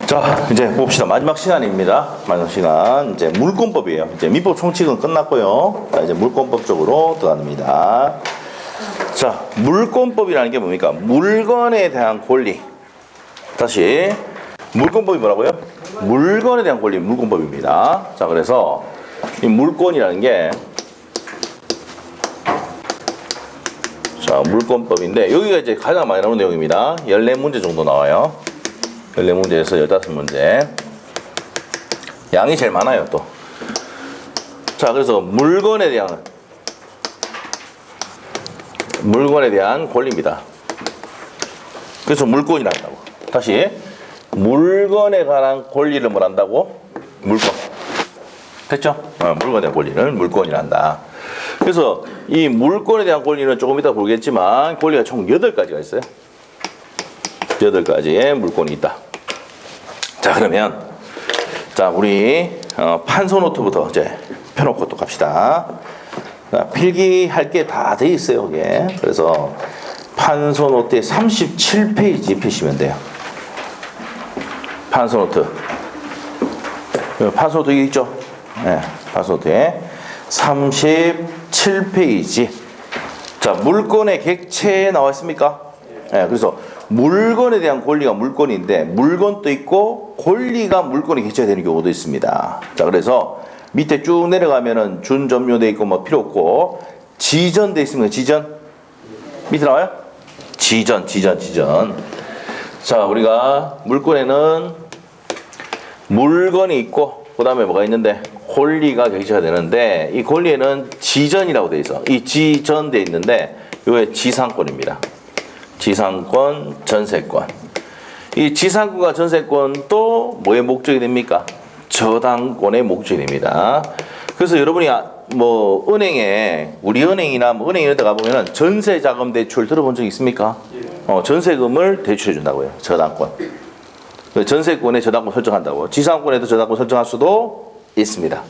자, 이제 봅시다. 마지막 시간입니다. 마지막 시간. 이제 물권법이에요. 이제 민법 총칙은 끝났고요. 자, 이제 물권법 쪽으로 들어갑니다. 자, 물권법이라는 게 뭡니까? 물건에 대한 권리. 다시. 물권법이 뭐라고요? 물건에 대한 권리, 물권법입니다. 자, 그래서 이 물권이라는 게 자, 물권법인데 여기가 이제 가장 많이 나오는 내용입니다. 14문제 정도 나와요. 14문제에서 15문제. 양이 제일 많아요, 또. 자, 그래서 물건에 대한 권리입니다. 그래서 물권이라 한다고. 다시. 물건에 관한 권리를 뭘 한다고? 물권. 됐죠? 물건에 대한 권리를 물권이라 한다. 그래서 이 물권에 대한 권리는 조금 이따 보겠지만 권리가 총 8가지가 있어요. 8가지의 물권이 있다. 자, 그러면 자, 우리 판서 노트부터 이제 펴놓고 또 갑시다. 자, 필기할 게 다 돼 있어요, 이게. 그래서 판서 노트에 37페이지 펴시면 돼요. 판서 노트. 판서 노트 여기 있죠? 네, 판서 노트에 37페이지. 자, 물건의 객체에 나와 있습니까? 네, 그래서 물건에 대한 권리가 물권인데 물건도 있고 권리가 물건의 객체가 되는 경우도 있습니다. 자, 그래서 밑에 쭉 내려가면은 준점유돼 있고 뭐 필요 없고 지전돼 있습니다. 지전 밑에 나와요? 지전. 자, 우리가 물권에는 물건이 있고 그 다음에 뭐가 있는데 권리가 객체가 되는데 이 권리에는 지전이라고 돼 있어. 이 지전돼 있는데 이게 지상권입니다. 지상권, 전세권. 이 지상권과 전세권도 뭐의 목적이 됩니까? 저당권의 목적이 됩니다. 그래서 여러분이 뭐 은행에 우리 은행이나 뭐 은행 이런 데 가보면은 전세자금 대출 들어본 적 있습니까? 전세금을 대출해 준다고요. 저당권. 전세권에 저당권 설정한다고. 지상권에도 저당권 설정할 수도 있습니다.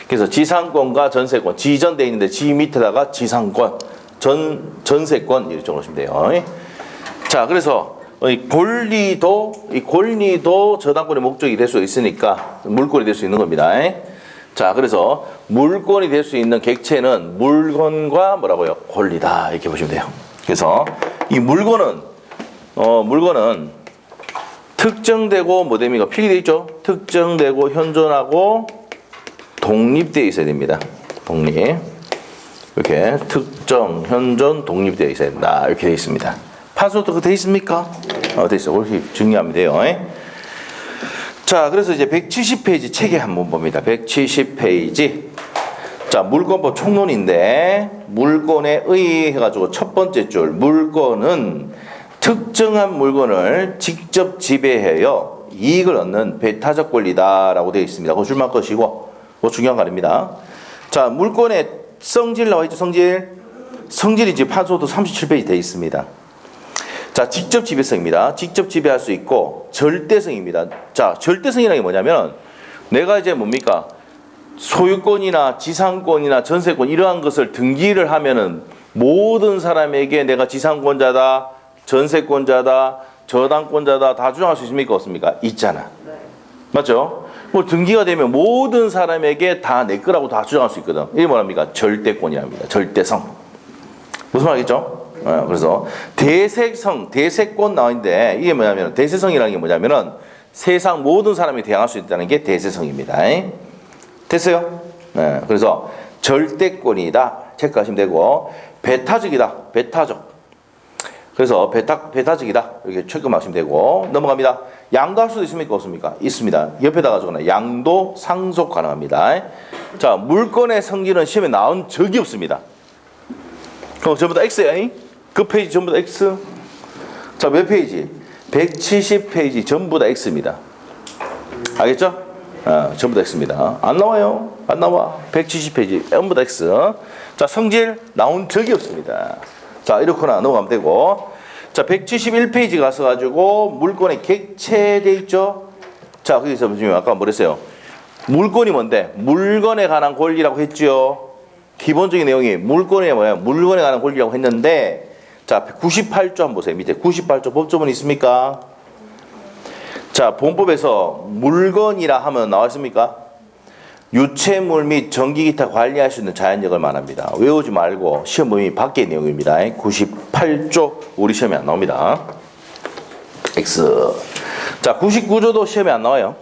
그래서 지상권과 전세권, 지전돼 있는데 지 밑에다가 지상권, 전세권 이렇게 적으시면 돼요. 자, 그래서 이 권리도 저당권의 목적이 될 수 있으니까 물권이 될 수 있는 겁니다. 자, 그래서 물권이 될 수 있는 객체는 물건과 뭐라고요? 권리다 이렇게 보시면 돼요. 그래서 이 물건은 특정되고 뭐 됩니까? 필기되어 있죠? 특정되고 현존하고 독립되어 있어야 됩니다. 독립. 이렇게 특정, 현존, 독립되어 있어야 된다. 이렇게 되어 있습니다. 판서도 그거 되어 있습니까? 되어 있어요. 이렇게 정리하면 돼요. 자, 그래서 이제 170페이지 책에 한번 봅니다. 170페이지. 자, 물권법 총론인데 물권에 의해가지고 첫 번째 줄 물권은 특정한 물건을 직접 지배하여 이익을 얻는 배타적 권리다라고 되어 있습니다. 그거 줄만 것이고 그거 중요한 거 아닙니다. 자, 물권에 성질 나와 있죠. 성질이 지금 판소도 37페이지 되어 있습니다. 자, 직접 지배성입니다. 직접 지배할 수 있고 절대성입니다. 자, 절대성이라는 게 뭐냐면 내가 이제 뭡니까? 소유권이나 지상권이나 전세권 이러한 것을 등기를 하면은 모든 사람에게 내가 지상권자다, 전세권자다, 저당권자다 다 주장할 수 있습니까? 없습니까? 있잖아. 맞죠? 뭐 등기가 되면 모든 사람에게 다 내 거라고 다 주장할 수 있거든. 이게 뭐랍니까? 절대권이랍니다. 절대성. 무슨 말이겠죠? 그래서 대세권 나오는데 이게 뭐냐면 대세성이라는 게 뭐냐면은 세상 모든 사람이 대항할 수 있다는 게 대세성입니다. 됐어요? 네, 그래서 절대권이다 체크하시면 되고 배타적이다. 배타적. 그래서 배타적이다 이렇게 체크하시면 되고 넘어갑니다. 양도 할 수도 있습니까? 없습니까? 있습니다. 옆에다가 적어놔. 양도 상속 가능합니다. 자, 물건의 성질은 시험에 나온 적이 없습니다. 전부 다 X야. 그 페이지 전부 다 X. 자, 몇 페이지? 170페이지 전부 다 X입니다. 알겠죠? 전부 다 X입니다. 안 나와요. 안 나와. 170페이지 전부 다 X. 자, 성질 나온 적이 없습니다. 자, 이렇거나 넘어가면 되고. 자, 171페이지 가서 가지고 물건의 객체돼 있죠? 자, 거기서 보시면 아까 뭐랬어요? 물건이 뭔데? 물건에 관한 권리라고 했죠? 기본적인 내용이 물건에 뭐야? 물건에 관한 권리라고 했는데 자, 98조 한번 보세요. 밑에 98조 법조문 있습니까? 자, 보험법에서 물건이라 하면 나왔습니까? 유체물 및 전기기타 관리할 수 있는 자연력을 말합니다. 외우지 말고 시험 범위 밖의 내용입니다. 98조 우리 시험에 안 나옵니다. X. 자, 99조도 시험에 안 나와요.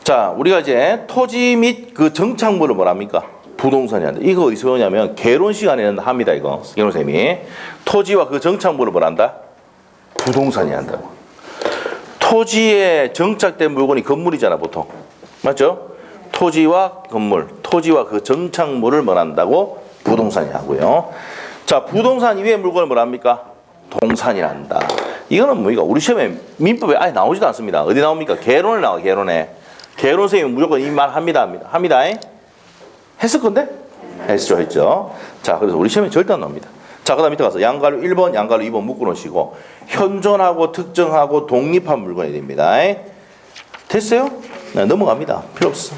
자, 우리가 이제 토지 및 그 정착물을 뭐랍니까? 부동산이 한다. 이거 어디서 배우냐면 개론 시간에는 합니다. 이거 개론쌤이 토지와 그 정착물을 뭐란다? 부동산이 한다고. 토지에 정착된 물건이 건물이잖아 보통. 맞죠? 토지와 건물, 토지와 그 정착물을 뭐란다고? 부동산이 하고요. 자, 부동산 이외의 물건을 뭐랍니까? 동산이란다. 이거는 뭡니까? 우리 시험에 민법에 아예 나오지도 않습니다. 어디 나옵니까? 개론에 나와, 개론에. 개론 선생님은 무조건 이 말 합니다. 합니다. 했을 건데? 했죠. 자, 그래서 우리 시험에 절대 안 나옵니다. 자, 그 다음 밑에 가서 양가로 1번, 양가로 2번 묶어 놓으시고 현존하고 특정하고 독립한 물건이 됩니다. 됐어요? 네, 넘어갑니다. 필요 없어.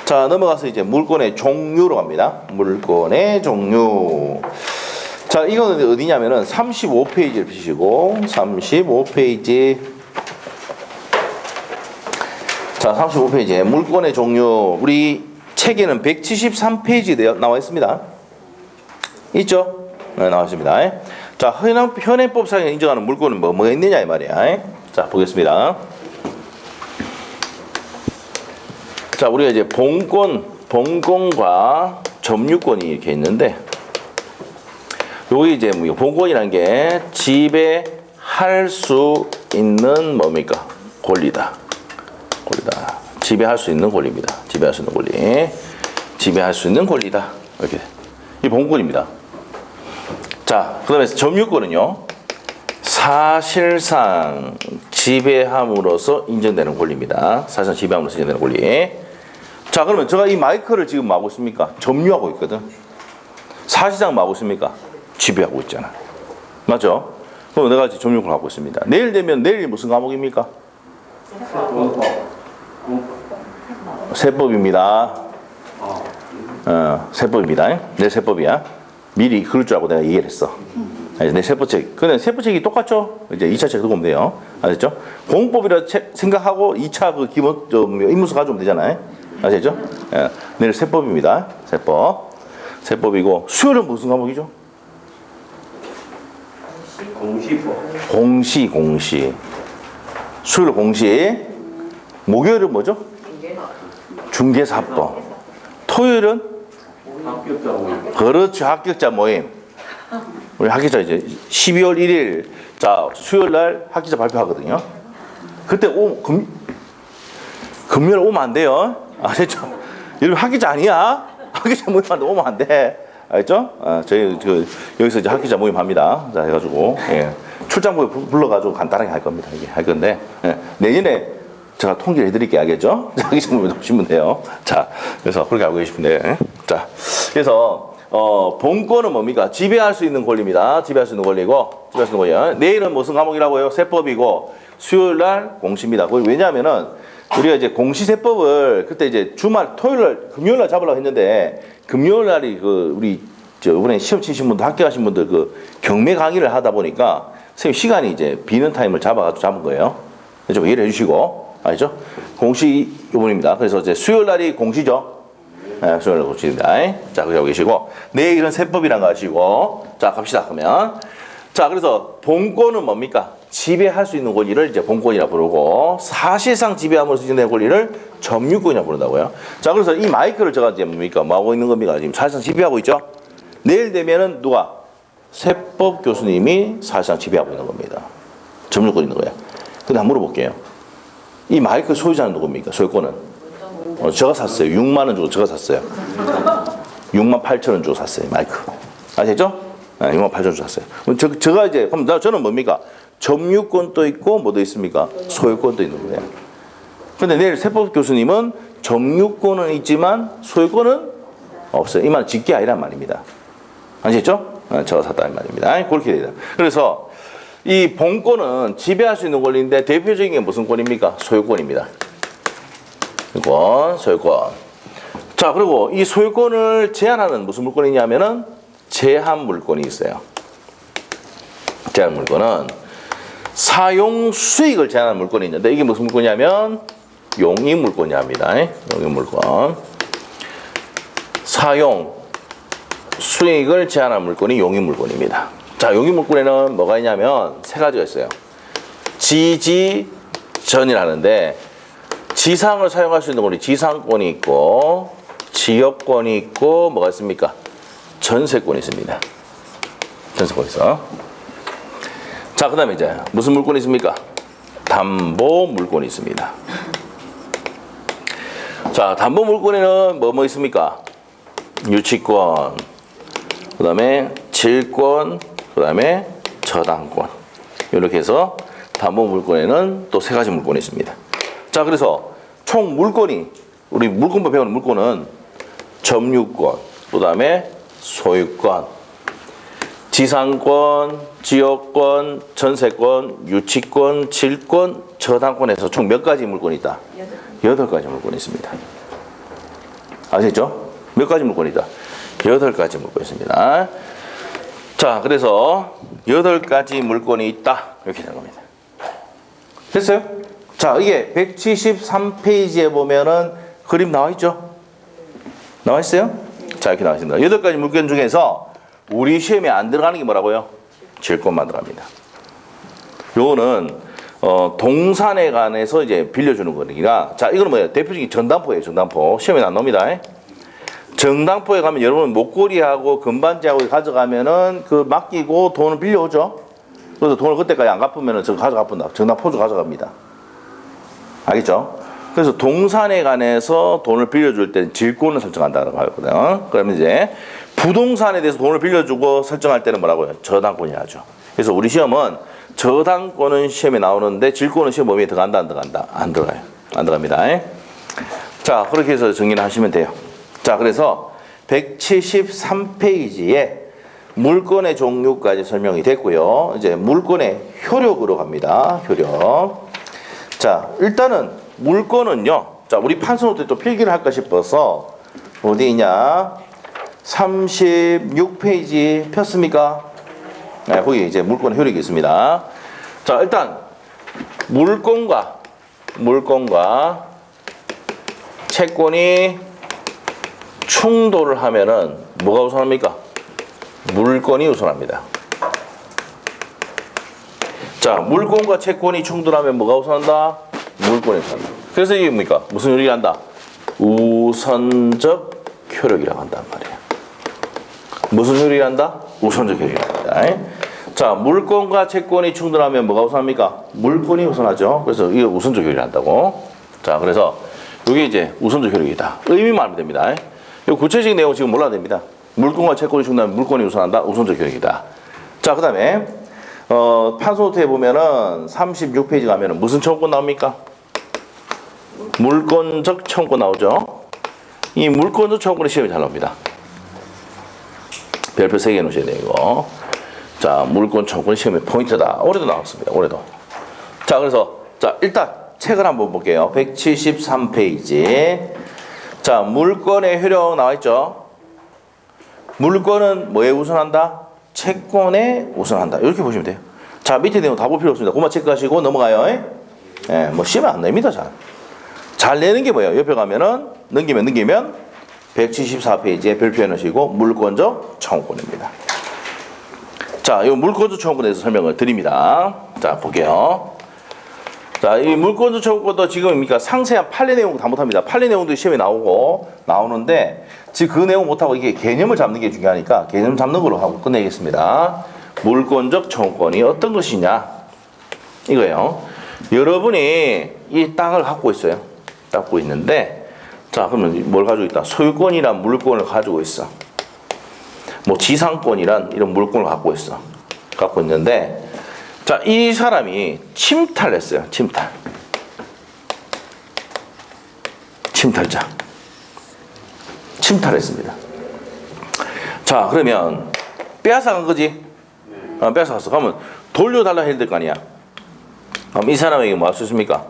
자, 넘어가서 이제 물건의 종류로 갑니다. 물건의 종류. 자, 이거는 어디냐면은 35페이지를 펴시고 35페이지. 자, 35페이지에 물건의 종류. 우리 책에는 173페이지에 나와 있습니다. 있죠? 네, 나와 있습니다. 자, 현행법상에 인정하는 물건은 뭐가 있느냐 이 말이야. 자, 보겠습니다. 자, 우리가 이제 본권과 점유권이 이렇게 있는데, 여기 이제 뭐 본권이라는 게 지배할 수 있는 뭡니까? 권리다. 권리다. 지배할 수 있는 권리입니다. 지배할 수 있는 권리. 지배할 수 있는 권리다. 이렇게. 이 본권입니다. 자, 그 다음에 점유권은요, 사실상 지배함으로써 인정되는 권리입니다. 사실상 지배함으로써 인정되는 권리. 자, 그러면 제가 이 마이크를 지금 뭐 하고 있습니까? 점유하고 있거든. 사실상 뭐 하고 있습니까? 지배하고 있잖아. 맞죠? 그럼 내가 이제 점유권을 갖고 있습니다. 내일 되면 내일 무슨 과목입니까? 세법입니다. 세법입니다. 내 세법이야. 미리 그럴 줄 알고 내가 얘기를 했어. 내 세법책. 근데 세법책이 똑같죠? 이제 2차 책 들고 오면 돼요. 아셨죠? 공법이라 생각하고 2차 그 기본 인문서 가져오면 되잖아요. 아시죠? 예. 내일 세법입니다. 세법. 세법이고, 수요일은 무슨 과목이죠? 공시. 수요일 공시. 목요일은 뭐죠? 중개사법. 토요일은? 합격자 모임. 그렇죠. 합격자 모임. 우리 합격자 이제 12월 1일, 자, 수요일 날 합격자 발표하거든요. 그때 금요일 오면 안 돼요. 아셨죠? 여러분 합격자 아니야. 합격자 모임하는데 오면 안 돼. 알겠죠? 저희 여기서 이제 학기자 모임 합니다. 자, 해가지고 출장부에 불러가지고 간단하게 할 겁니다. 이게 할 건데 내년에 제가 통지를 해드릴게요. 알겠죠? 학기자 모임 오시면 돼요. 자, 그래서 그렇게 알고 계시는데, 자, 그래서 본권은 뭡니까? 지배할 수 있는 권리입니다. 지배할 수 있는 권리고, 지배할 수 있는 권리. 내일은 무슨 과목이라고요? 세법이고, 수요일 날 공시입니다. 왜냐하면은 우리가 이제 공시세법을 그때 이제 주말, 토요일 날, 금요일 날 잡으려고 했는데, 금요일 날이 우리 이번에 시험 치신 분들, 합격하신 분들 경매 강의를 하다 보니까 선생님 시간이 이제 비는 타임을 잡은 거예요. 좀 이해를 해주시고, 알죠? 공시 요번입니다. 그래서 이제 수요일 날이 공시죠. 네, 수요일 날 공시입니다. 자, 그렇게 하고 계시고, 내일은 세법이란 거 아시고, 자, 갑시다. 그러면. 자, 그래서 본권은 뭡니까? 지배할 수 있는 권리를 이제 본권이라 부르고, 사실상 지배함으로써 인정되는 권리를 점유권이라 부른다고요. 자, 그래서 이 마이크를 제가 이제 뭡니까? 뭐 하고 있는 겁니까? 지금 사실상 지배하고 있죠? 내일 되면은 누가? 세법 교수님이 사실상 지배하고 있는 겁니다. 점유권 있는 거예요. 근데 한번 물어볼게요. 이 마이크 소유자는 누굽니까? 소유권은? 제가 샀어요. 6만 원 주고 제가 샀어요. 6만 8천 원 주고 샀어요. 마이크. 아시죠? 6만 8천 원 주고 샀어요. 제가 이제, 그럼 저는 뭡니까? 점유권도 있고 뭐도 있습니까? 소유권도 있는 거예요. 근데 내일 세법 교수님은 점유권은 있지만 소유권은 없어요. 이 말은 직계 아니란 말입니다. 아시겠죠? 제가 샀다는 말입니다. 그렇게 됩니다. 그래서 이 본권은 지배할 수 있는 권리인데 대표적인 게 무슨 권입니까? 소유권입니다. 소유권. 자, 그리고 이 소유권을 제한하는 무슨 물건이냐면은 제한 물건이 있어요. 제한 물건은 사용 수익을 제한하는 물건이 있는데 이게 무슨 물건이냐면 용익 물건이랍니다. 용익 물건. 사용 수익을 제한하는 물건이 용익 물건입니다. 자, 용익 물건에는 뭐가 있냐면 세 가지가 있어요. 지지전이라는데 지상을 사용할 수 있는 권이 지상권이 있고 지역권이 있고 뭐가 있습니까? 전세권이 있습니다. 전세권이 있어. 자, 그 다음에 이제 무슨 물건이 있습니까? 담보 물건이 있습니다. 자, 담보 물건에는 뭐 있습니까? 유치권, 그 다음에 질권, 그 다음에 저당권. 이렇게 해서 담보 물건에는 또 세 가지 물건이 있습니다. 자, 그래서 총 물건이, 우리 물권법 배우는 물건은 점유권, 그 다음에 소유권, 지상권, 지역권, 전세권, 유치권, 질권, 저당권에서 총 몇 가지 물건이 있다? 8가지 물건이 있습니다. 아시겠죠? 몇 가지 물건이 있다? 8가지 물건이 있습니다. 자, 그래서 8가지 물건이 있다. 이렇게 된 겁니다. 됐어요? 자, 이게 173페이지에 보면은 그림 나와 있죠? 나와 있어요? 자, 이렇게 나와 있습니다. 8가지 물건 중에서 우리 시험에 안 들어가는 게 뭐라고요? 질권만 들어갑니다. 요거는 동산에 관해서 이제 빌려주는 거니까. 자, 이거는 뭐예요? 대표적인 전당포예요. 전당포. 시험에 안 나옵니다. 정당포에 가면 여러분 목걸이하고 금반지하고 가져가면은 그 맡기고 돈을 빌려오죠. 그래서 돈을 그때까지 안 갚으면은 저 가져가본다. 정당포주 가져갑니다. 알겠죠? 그래서 동산에 관해서 돈을 빌려줄 때는 질권을 설정한다고 하거든요. 그러면 이제 부동산에 대해서 돈을 빌려주고 설정할 때는 뭐라고요? 저당권이 하죠. 그래서 우리 시험은 저당권은 시험에 나오는데 질권은 시험 범위에 들어간다, 안 들어간다? 안 들어가요. 안 들어갑니다. 자, 그렇게 해서 정리를 하시면 돼요. 자, 그래서 173페이지에 물건의 종류까지 설명이 됐고요. 이제 물건의 효력으로 갑니다. 효력. 자, 일단은 물건은요. 자, 우리 판서노트에 또 필기를 할까 싶어서 어디 있냐? 36페이지 폈습니까? 네, 거기 이제 물건의 효력이 있습니다. 자, 일단 물건과 채권이 충돌을 하면은 뭐가 우선합니까? 물건이 우선합니다. 자, 물건과 채권이 충돌하면 뭐가 우선한다? 물건이 우선한다. 그래서 이게 뭡니까? 무슨 효력이 한다? 우선적 효력이라고 한단 말이에요. 무슨 효력이 한다? 우선적 효력이 한다. 자, 물건과 채권이 충돌하면 뭐가 우선합니까? 물건이 우선하죠. 그래서 이게 우선적 효력이 한다고. 자, 그래서 이게 이제 우선적 효력이다. 의미만 알면 됩니다. 이 구체적인 내용 지금 몰라도 됩니다. 물건과 채권이 충돌하면 물건이 우선한다. 우선적 효력이다. 자, 그 다음에 판소노트에 보면은 36페이지 가면은 무슨 청구권 나옵니까? 물권적 청구권 나오죠. 이 물권적 청구권의 시험이 잘 나옵니다. 별표 3개 놓으셔야 돼요, 이거. 자, 물권 청구권 시험의 포인트다. 올해도 나왔습니다. 올해도. 자, 그래서 자, 일단 책을 한번 볼게요. 173페이지. 자, 물권의 효력 나와 있죠. 물권은 뭐에 우선한다? 채권에 우선한다. 이렇게 보시면 돼요. 자, 밑에 내용 다 볼 필요 없습니다. 그만 체크하시고 넘어가요. 예, 뭐 시험에 안 냅니다, 잘. 잘 내는 게 뭐예요? 옆에 가면은 넘기면 174페이지에 별표해 놓으시고 물권적 청구권입니다. 자, 이 물권적 청구권에 대해서 설명을 드립니다. 자, 볼게요. 자, 이 물권적 청구권도 지금입니까? 상세한 판례 내용 다 못합니다. 판례 내용도 시험에 나오는데 지금 그 내용 못하고 이게 개념을 잡는 게 중요하니까 개념 잡는 걸로 하고 끝내겠습니다. 물권적 청구권이 어떤 것이냐? 이거예요. 여러분이 이 땅을 갖고 있어요. 갖고 있는데, 자, 그러면 뭘 가지고 있다? 소유권이란 물권을 가지고 있어. 뭐 지상권이란 이런 물권을 갖고 있어. 갖고 있는데, 자, 이 사람이 침탈했어요. 침탈자. 침탈했습니다. 자, 그러면 빼앗아간 거지? 빼앗아갔어. 그러면 돌려달라 해야 될 거 아니야? 그럼 이 사람에게 뭐 할 수 있습니까?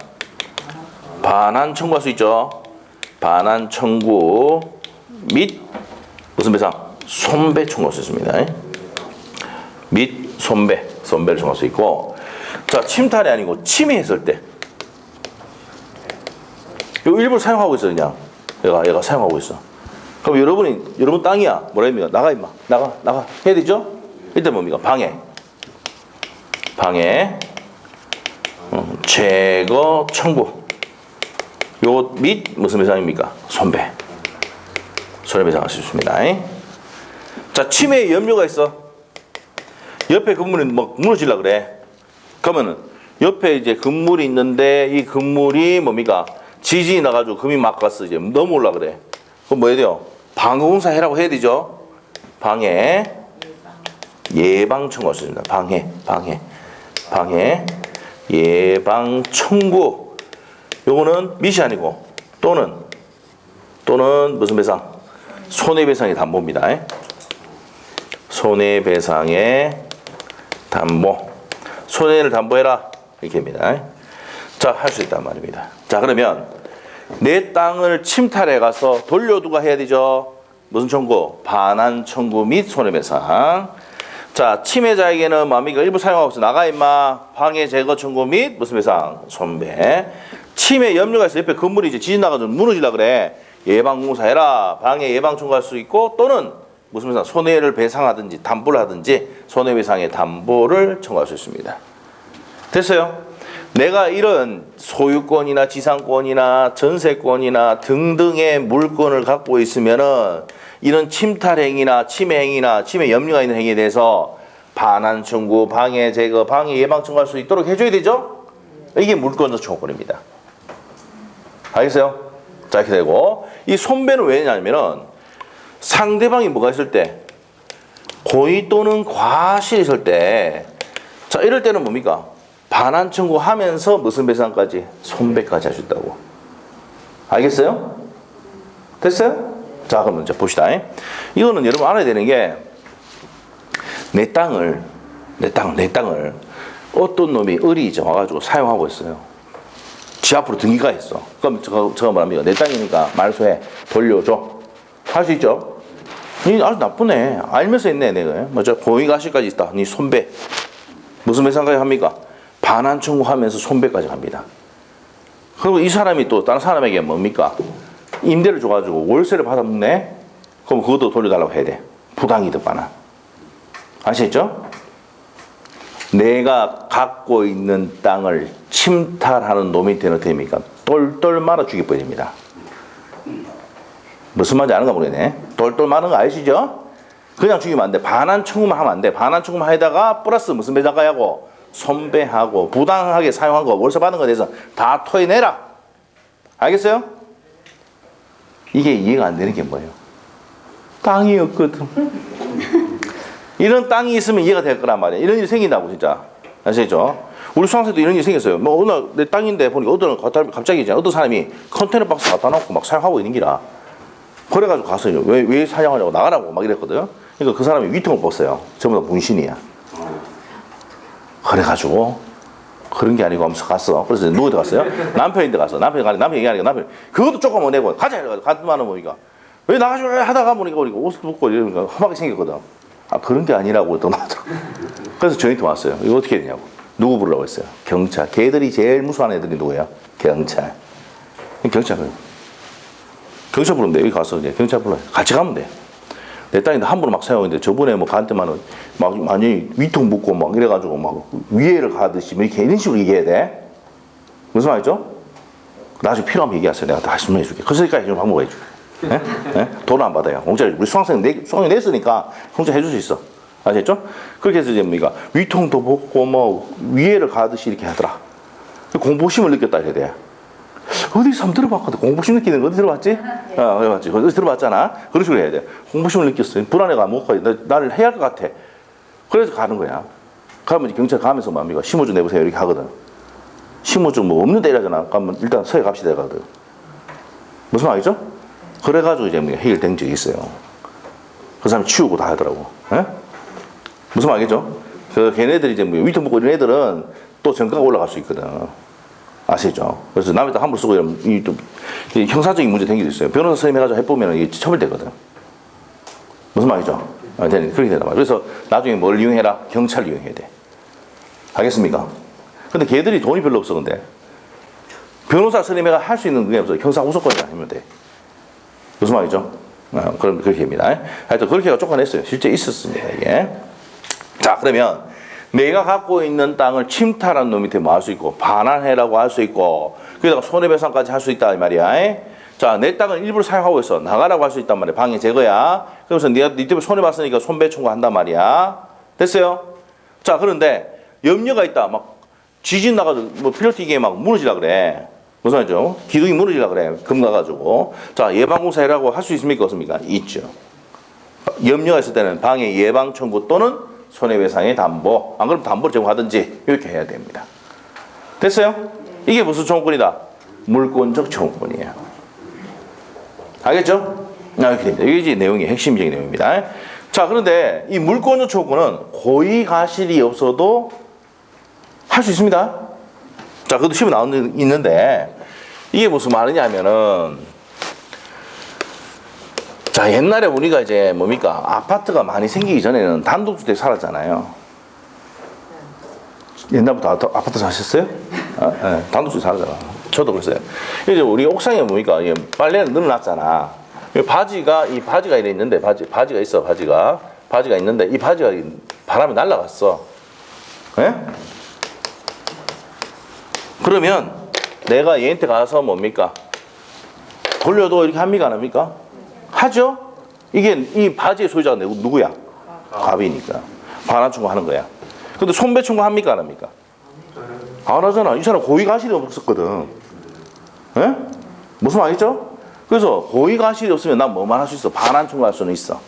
반환 청구할 수 있죠. 반환 청구 및 무슨 배상? 손배 청구할 수 있습니다. 및 손배를 청구할 수 있고. 자, 침탈이 아니고 침해했을 때. 이거 일부러 사용하고 있어, 그냥. 얘가 사용하고 있어. 그럼 여러분 땅이야. 뭐라 합니까? 나가, 임마. 나가. 해야 되죠? 이때 뭡니까? 방해. 제거, 청구. 요 및 무슨 배상입니까? 손배. 손해배상할 수 있습니다. 자, 침해의 염려가 있어. 옆에 건물이 뭐 무너지려 그래. 그러면은 옆에 이제 건물이 있는데 이 건물이 뭡니까? 지진이 나가지고 금이 막 갔어. 이제 넘어올라 그래. 그럼 뭐 해야 돼요? 방어공사 해라고 해야 되죠? 방해. 예방 청구할 수 있습니다. 방해. 예방 청구. 요거는 미시 아니고 또는 무슨 배상? 손해배상의 담보입니다. 손해배상의 담보. 손해를 담보해라. 이렇게 합니다. 자, 할 수 있단 말입니다. 자, 그러면 내 땅을 침탈해 가서 돌려두가 해야 되죠. 무슨 청구? 반환 청구 및 손해배상. 자, 침해자에게는 뭡니까? 일부 사용하고 있어. 나가 임마. 방해 제거 청구 및 무슨 배상? 손배. 침해 염려가 있어. 옆에 건물이 이제 지진 나가지고 무너지려 그래. 예방공사 해라. 방해 예방 청구할 수 있고 또는 무슨 배상? 손해를 배상하든지 담보를 하든지 손해배상의 담보를 청구할 수 있습니다. 됐어요? 내가 이런 소유권이나 지상권이나 전세권이나 등등의 물건을 갖고 있으면은 이런 침탈행위나 침해행위나 침해 염려가 있는 행위에 대해서 반환 청구, 방해 제거, 방해 예방 청구할 수 있도록 해줘야 되죠? 이게 물권자 청구권입니다. 알겠어요? 자, 이렇게 되고 이 손배는 왜 했냐면은 상대방이 뭐가 있을 때 고의 또는 과실이 있을 때 자, 이럴 때는 뭡니까? 반환 청구하면서 무슨 배상까지? 손배까지 할 수 있다고. 알겠어요? 됐어요? 자, 그럼 이제 봅시다. 이거는 여러분 알아야 되는 게 내 땅을 어떤 놈이 의리 와가지고 사용하고 있어요. 지 앞으로 등기가 있어. 그럼 저가 뭐랍니까? 내 땅이니까 말소해. 돌려줘. 할 수 있죠? 니 아주 나쁘네. 알면서 했네, 내가. 맞아. 고의가실까지 있다. 니 손배. 무슨 배상까지 합니까? 반환 청구하면서 손배까지 합니다. 그리고 이 사람이 또 다른 사람에게 뭡니까? 임대를 줘가지고 월세를 받아먹네? 그럼 그것도 돌려달라고 해야 돼. 부당이득 반환. 아시겠죠? 내가 갖고 있는 땅을 침탈하는 놈이 되는 됩니까? 똘똘 말아 죽여버립니다. 무슨 말인지 아는가 모르겠네. 똘똘 마는 거 아시죠? 그냥 죽이면 안 돼. 반환 청구만 하면 안 돼. 반환 청구만 하다가 플러스 무슨 배상까지 하고 손배하고 부당하게 사용한 거 월세 받은 거에 대해서 다 토해내라. 알겠어요? 이게 이해가 안 되는 게 뭐예요? 땅이 없거든. 이런 땅이 있으면 이해가 될 거란 말이에요. 이런 일이 생긴다고 진짜. 아시죠? 우리 수강생도 이런 일이 생겼어요. 뭐 오늘 내 땅인데 보니까 갑자기 이제 어떤 사람이 컨테이너 박스 갖다 놓고 막 사용하고 있는 기라. 그래가지고 가서 왜 사용하냐고 나가라고 막 이랬거든. 그러니까 그 사람이 위통을 벗어요. 전부 다 문신이야. 그래가지고 그런 게 아니고 하면서 갔어. 그래서 누구한테 갔어요? 남편인데 갔어. 남편 얘기하니까 남편 그것도 조금 못 내고 가자 이래가지고 갔더만은 보니까 왜 나가지 하다가 보니까 옷을 벗고 이러니까 험하게 생겼거든. 아, 그런 게 아니라고 또 나더라고. 그래서 저희한테 왔어요. 이거 어떻게 해야 되냐고. 누구 부르라고 했어요? 경찰. 걔들이 제일 무서워하는 애들이 누구예요? 경찰. 경찰을. 경찰 부르면 돼. 여기 가서 이제 경찰 불러요. 같이 가면 돼. 내 땅인데 함부로 막 사용했는데 저번에 뭐 가한테만은 막 완전히 위통 묶고 막 이래가지고 막 위해를 가듯이 뭐 이렇게 이런 식으로 얘기해야 돼. 무슨 말이죠? 나중에 필요하면 얘기하세요. 내가 다 설명해 줄게. 그러니까 해주는 방법 해줄게. 네? 네? 돈을 안 받아요. 공짜로. 우리 수강생 수강료 냈으니까 공짜 해줄 수 있어. 아셨죠? 그렇게 해서 이제 뭡니까? 위통도 먹고 뭐 위해를 가듯이 이렇게 하더라. 공포심을 느꼈다 해야 돼. 어디서 한번 들어봤거든. 공포심 느끼는 거 어디 들어봤지? 그래봤지. 어디 들어봤잖아. 그런 식으로 해야 돼. 공포심을 느꼈어. 불안해가 못 가. 나를 해야 할 것 같아. 그래서 가는 거야. 그러면 경찰 가면서 뭡니까? 심호증 내보세요. 이렇게 하거든. 심호증 뭐 없는데 이러잖아. 그러면 일단 서해 갑시다. 이러거든. 무슨 말이죠? 그래가지고 이제 해결된 적이 있어요. 그 사람 치우고 다 하더라고. 에? 무슨 말이겠죠? 그 걔네들이 이제 뭐 위통 먹고 이런 애들은 또 정가가 올라갈 수 있거든. 아시죠? 그래서 남의 땅 함부로 쓰고 이러면 또 형사적인 문제 생기도 있어요. 변호사 선임해가지고 해보면 이게 처벌되거든. 무슨 말이죠? 그렇게 된단 말이야. 그래서 나중에 뭘 이용해라? 경찰 이용해야 돼. 알겠습니까? 근데 걔들이 돈이 별로 없어. 근데 변호사 선임해가 할 수 있는 게 없어. 형사 우선권이라 하면 돼. 무슨 말이죠? 그럼 그렇게 합니다. 하여튼 그렇게 해가 쫓아냈어요. 실제 있었습니다. 이게. 자, 그러면 내가 갖고 있는 땅을 침탈한 놈한테 뭐 할 수 있고, 반환해라고 할 수 있고, 거기다가 손해배상까지 할 수 있다 이 말이야. 자, 내 땅을 일부러 사용하고 있어. 나가라고 할 수 있단 말이야. 방해 제거야. 그래서 네 때문에 손해봤으니까 손배 청구한단 말이야. 됐어요? 자, 그런데 염려가 있다. 막 지진 나가지고 뭐 필요 뛰게 막 무너지려 그래. 무슨 말이죠? 기둥이 무너지려 그래. 금 가가지고. 자, 예방공사해라고 할 수 있습니까? 없습니까? 있죠. 염려가 있을 때는 방해 예방 청구 또는 손해배상의 담보. 안 그러면 담보를 제공하든지 이렇게 해야 됩니다. 됐어요? 이게 무슨 청구권이다? 물권적 청구권이에요. 알겠죠? 이렇게 됩니다. 이게 이제 내용이 핵심적인 내용입니다. 자, 그런데 이 물권적 청구는 고의가실이 없어도 할 수 있습니다. 자, 그것도 시험에 있는데 이게 무슨 말이냐면은, 자, 옛날에 우리가 이제 뭡니까? 아파트가 많이 생기기 전에는 단독주택 살았잖아요. 옛날부터 아파트 사셨어요? 네, 단독주택 살았잖아. 저도 그랬어요. 이제 우리 옥상에 뭡니까? 빨래를 넣어놨잖아. 이 바지가 이래 있는데, 바지가 있어, 바지가 있는데, 이 바지가 바람에 날아갔어. 예? 그러면 내가 얘한테 가서 뭡니까? 돌려도 이렇게 합니까? 안 합니까? 하죠? 이게 이 바지의 소유자가 누구야? 갑이니까. 반환 청구하는 거야. 근데 손배 청구 합니까? 안 합니까? 안 하잖아. 이 사람 고의가실이 없었거든. 예? 무슨 말이죠? 그래서 고의가실이 없으면 난 뭐만 할 수 있어? 반환 청구할 수는 있어.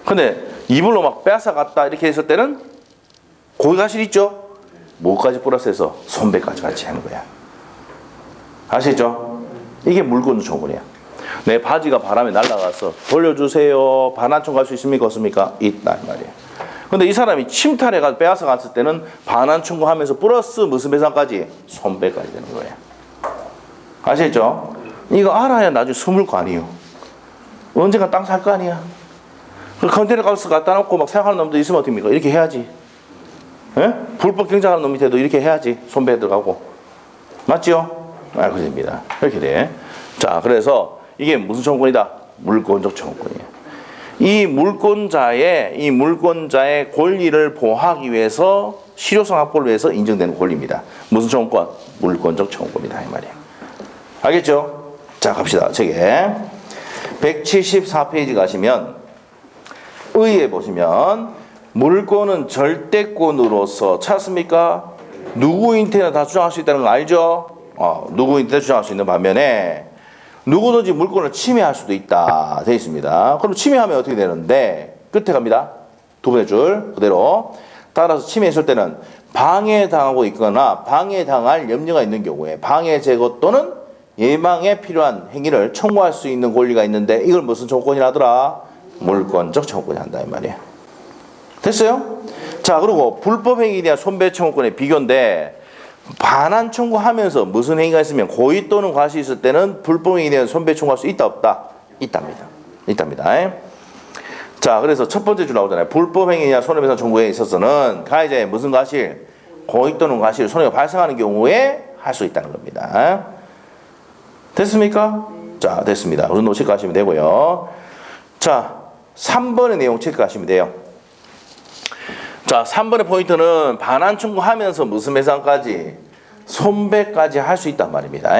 근데 이불로 막 뺏어갔다 이렇게 했을 때는 고의가실 있죠? 뭐까지 플러스해서 손배까지 같이 하는 거야. 아시죠? 이게 물권적 청구야. 내 바지가 바람에 날아가서 돌려주세요. 반환 청구할 수 있습니까? 없습니까? 있다 이 말이야. 근데 이 사람이 침탈해가 빼앗아 갔을 때는 반환 청구하면서 플러스 무슨 배상까지? 손배까지 되는 거야. 아시죠? 이거 알아야 나중에 숨을 거 아니에요. 언젠가 땅 살 거 아니야. 그 컨테이너 값을 갖다 놓고 막 생각하는 놈들 있으면 어떻습니까? 이렇게 해야지. 예? 불법 경작하는 놈 밑에도 이렇게 해야지. 손배 들어가고. 맞죠? 그렇습니다. 이렇게 돼. 자, 그래서 이게 무슨 청구권이다? 물권적 청구권이에요. 이 물권자의 권리를 보호하기 위해서 실효성 확보를 위해서 인정되는 권리입니다. 무슨 청구권? 물권적 청구권이다 이 말이에요. 알겠죠? 자, 갑시다. 책에 174페이지 가시면 의에 보시면 물권은 절대권으로서 찾습니까? 누구인테나 다 주장할 수 있다는 거 알죠? 누구인테나 주장할 수 있는 반면에 누구든지 물권을 침해할 수도 있다 되어 있습니다. 그럼 침해하면 어떻게 되는데? 끝에 갑니다. 두 번째 줄 그대로. 따라서 침해했을 때는 방해당하고 있거나 방해당할 염려가 있는 경우에 방해 제거 또는 예방에 필요한 행위를 청구할 수 있는 권리가 있는데 이걸 무슨 청구권이라 하더라? 물권적 청구권이 한다 이 말이에요. 됐어요? 자, 그리고 불법행위에 대한 손배 청구권의 비교인데 반환 청구하면서 무슨 행위가 있으면 고의 또는 과실이 있을 때는 불법행위에 대한 손배 청구할 수 있다 없다? 있답니다. 자, 그래서 첫 번째 줄 나오잖아요. 불법행위냐 손해배상 청구에 있어서는 가해자의 무슨 과실? 고의 또는 과실, 손해가 발생하는 경우에 할 수 있다는 겁니다. 됐습니까? 자, 됐습니다. 우선 노 체크하시면 되고요. 자, 3번의 내용 체크하시면 돼요. 자, 3번의 포인트는 반환 청구하면서 무슨 배상까지? 손배까지 할 수 있단 말입니다.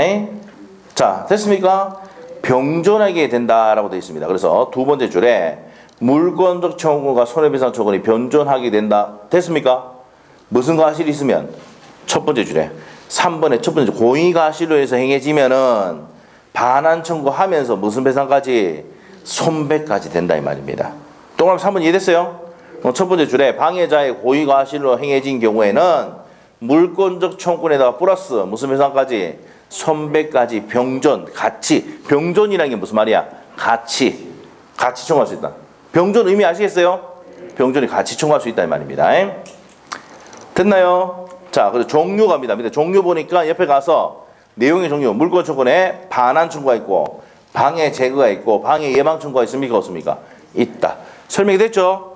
자, 됐습니까? 병존하게 된다라고 되어 있습니다. 그래서 두 번째 줄에 물권적 청구가 손해배상 청구니 변존하게 된다. 됐습니까? 무슨 과실이 있으면? 첫 번째 줄에 3번의 첫 번째 고의가실로 해서 행해지면은 반환 청구하면서 무슨 배상까지? 손배까지 된다 이 말입니다. 동그라미 3번 이해됐어요? 첫 번째 줄에 방해자의 고의가실로 행해진 경우에는 물권적 청구권에다가 플러스 무슨 배상까지? 손배까지 병존, 같이. 병존이라는 게 무슨 말이야? 같이 청구할 수 있다. 병존 의미 아시겠어요? 병존이 같이 청구할 수 있다 이 말입니다. 됐나요? 자, 그래서 종류 갑니다. 종류 보니까 옆에 가서 내용의 종류, 물권 청구권에 반환 청구가 있고 방해 제거가 있고 방해 예방 청구가 있습니까? 없습니까? 있다. 설명이 됐죠?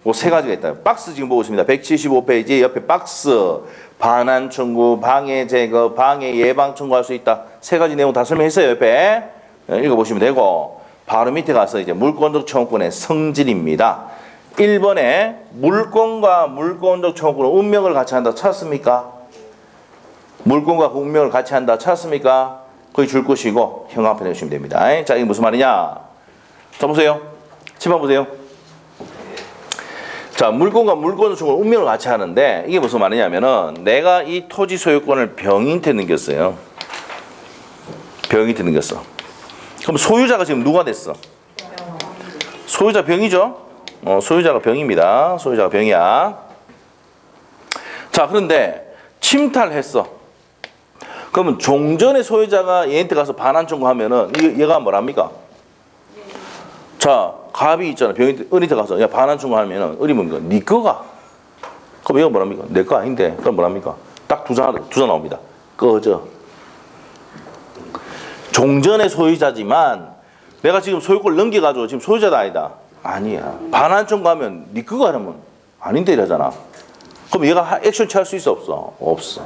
그 세 가지가 있다. 박스 지금 보고 있습니다. 175페이지 옆에 박스. 반환 청구, 방해 제거, 방해 예방 청구할 수 있다. 세 가지 내용 다 설명했어요. 옆에 읽어보시면 되고 바로 밑에 가서 이제 물권적 청구권의 성질입니다. 1번에 물권과 물권적 청구권은 운명을 같이 한다. 찾았습니까? 물권과 그 운명을 같이 한다. 찾았습니까? 거기 줄 것이고 형광펜 해주시면 됩니다. 자, 이게 무슨 말이냐? 자, 보세요. 칠판 보세요. 자, 물권과 물권적 청구는 운명을 같이 하는데 이게 무슨 말이냐면은 내가 이 토지 소유권을 병인한테 넘겼어요. 병인한테 넘겼어. 그럼 소유자가 지금 누가 됐어? 소유자 병이죠? 소유자가 병입니다. 소유자가 병이야. 자, 그런데 침탈했어. 그러면 종전의 소유자가 얘한테 가서 반환 청구하면은 얘가 뭐랍니까? 자, 갑이 있잖아. 병이 어린테 가서 야 반환 청구하면은 어리 뭡니까? 네 거가. 그럼 얘가 뭐랍니까? 내 거 아닌데. 그럼 뭐랍니까? 딱 두 자 나옵니다. 꺼져. 종전의 소유자지만 내가 지금 소유권을 넘겨가지고 지금 소유자도 아니다. 아니야. 반환 청구하면 네 거가 하면 아닌데 이러잖아. 그럼 얘가 액션 취할 수 있어 없어? 없어.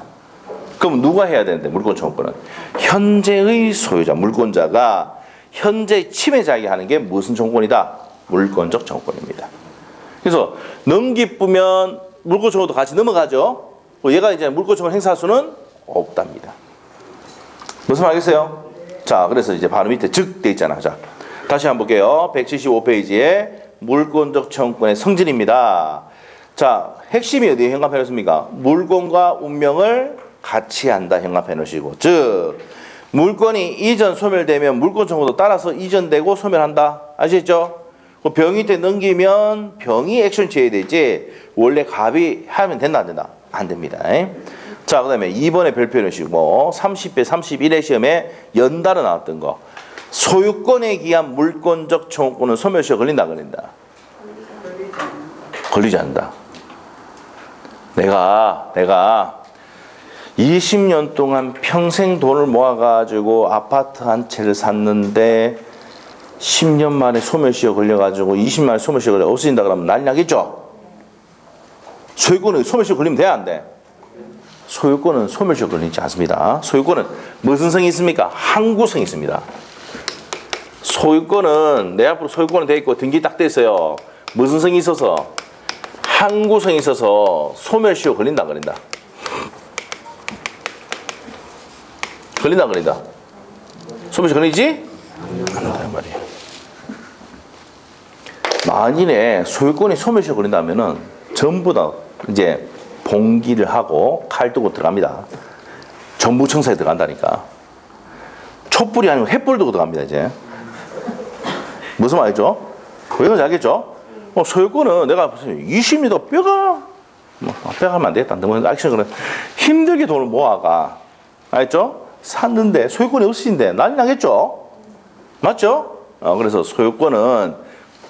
그럼 누가 해야 되는데 물권 청구권은 현재의 소유자 물권자가 현재 침해자에게 하는 게 무슨 청구권이다? 물권적 청구권입니다. 그래서 넘기쁘면 물권 청구도 같이 넘어가죠. 얘가 이제 물권 청구를 행사할 수는 없답니다. 무슨 말 알겠어요? 자, 그래서 이제 바로 밑에 즉 돼 있잖아. 자, 다시 한번 볼게요. 175페이지에 물권적 청구권의 성질입니다. 자, 핵심이 어디에 현관펜 놓습니까? 물권과 운명을 같이 한다. 현관펜 놓으시고. 즉 물권이 이전 소멸되면 물권 청구도 따라서 이전되고 소멸한다. 아시겠죠? 병이 때 넘기면 병이 액션 취해야 되지 원래 갑이 하면 된다 안 된다? 안 됩니다. 자, 그 다음에 2번에 별표 놓으시고 30배 31회 시험에 연달아 나왔던 거 소유권에 기한 물권적 청구권은 소멸시효 걸린다 안 걸린다? 걸리지 않는다. 내가 20년 동안 평생 돈을 모아가지고 아파트 한 채를 샀는데 10년 만에 소멸시효 걸려가지고 20년 만에 소멸시효 걸려 없어진다 그러면 난리 나겠죠? 소유권은 소멸시효 걸리면 돼야 안 돼? 소유권은 소멸시효 걸리지 않습니다. 소유권은 무슨 성이 있습니까? 항구성이 있습니다. 소유권은 내 앞으로 소유권은 돼 있고 등기 딱 돼 있어요. 무슨 성이 있어서? 항구성이 있어서 소멸시효 걸린다 안 걸린다? 걸린다 안 걸린다? 소멸시효 걸리지? 안된단 말이야. 만일에 소유권이 소멸시효 걸린다면은 전부 다 이제 봉기를 하고 칼 두고 들어갑니다. 정부 청사에 들어간다니까. 촛불이 아니고 횃불 두고 들어갑니다 이제. 무슨 말이죠? 왜 그런지 알겠죠? 소유권은 내가 무슨 20m 뼈가 하면 안 되겠다. 너무 액션은 힘들게 돈을 모아가. 알겠죠? 샀는데 소유권이 없으신데 난리 나겠죠? 맞죠? 그래서 소유권은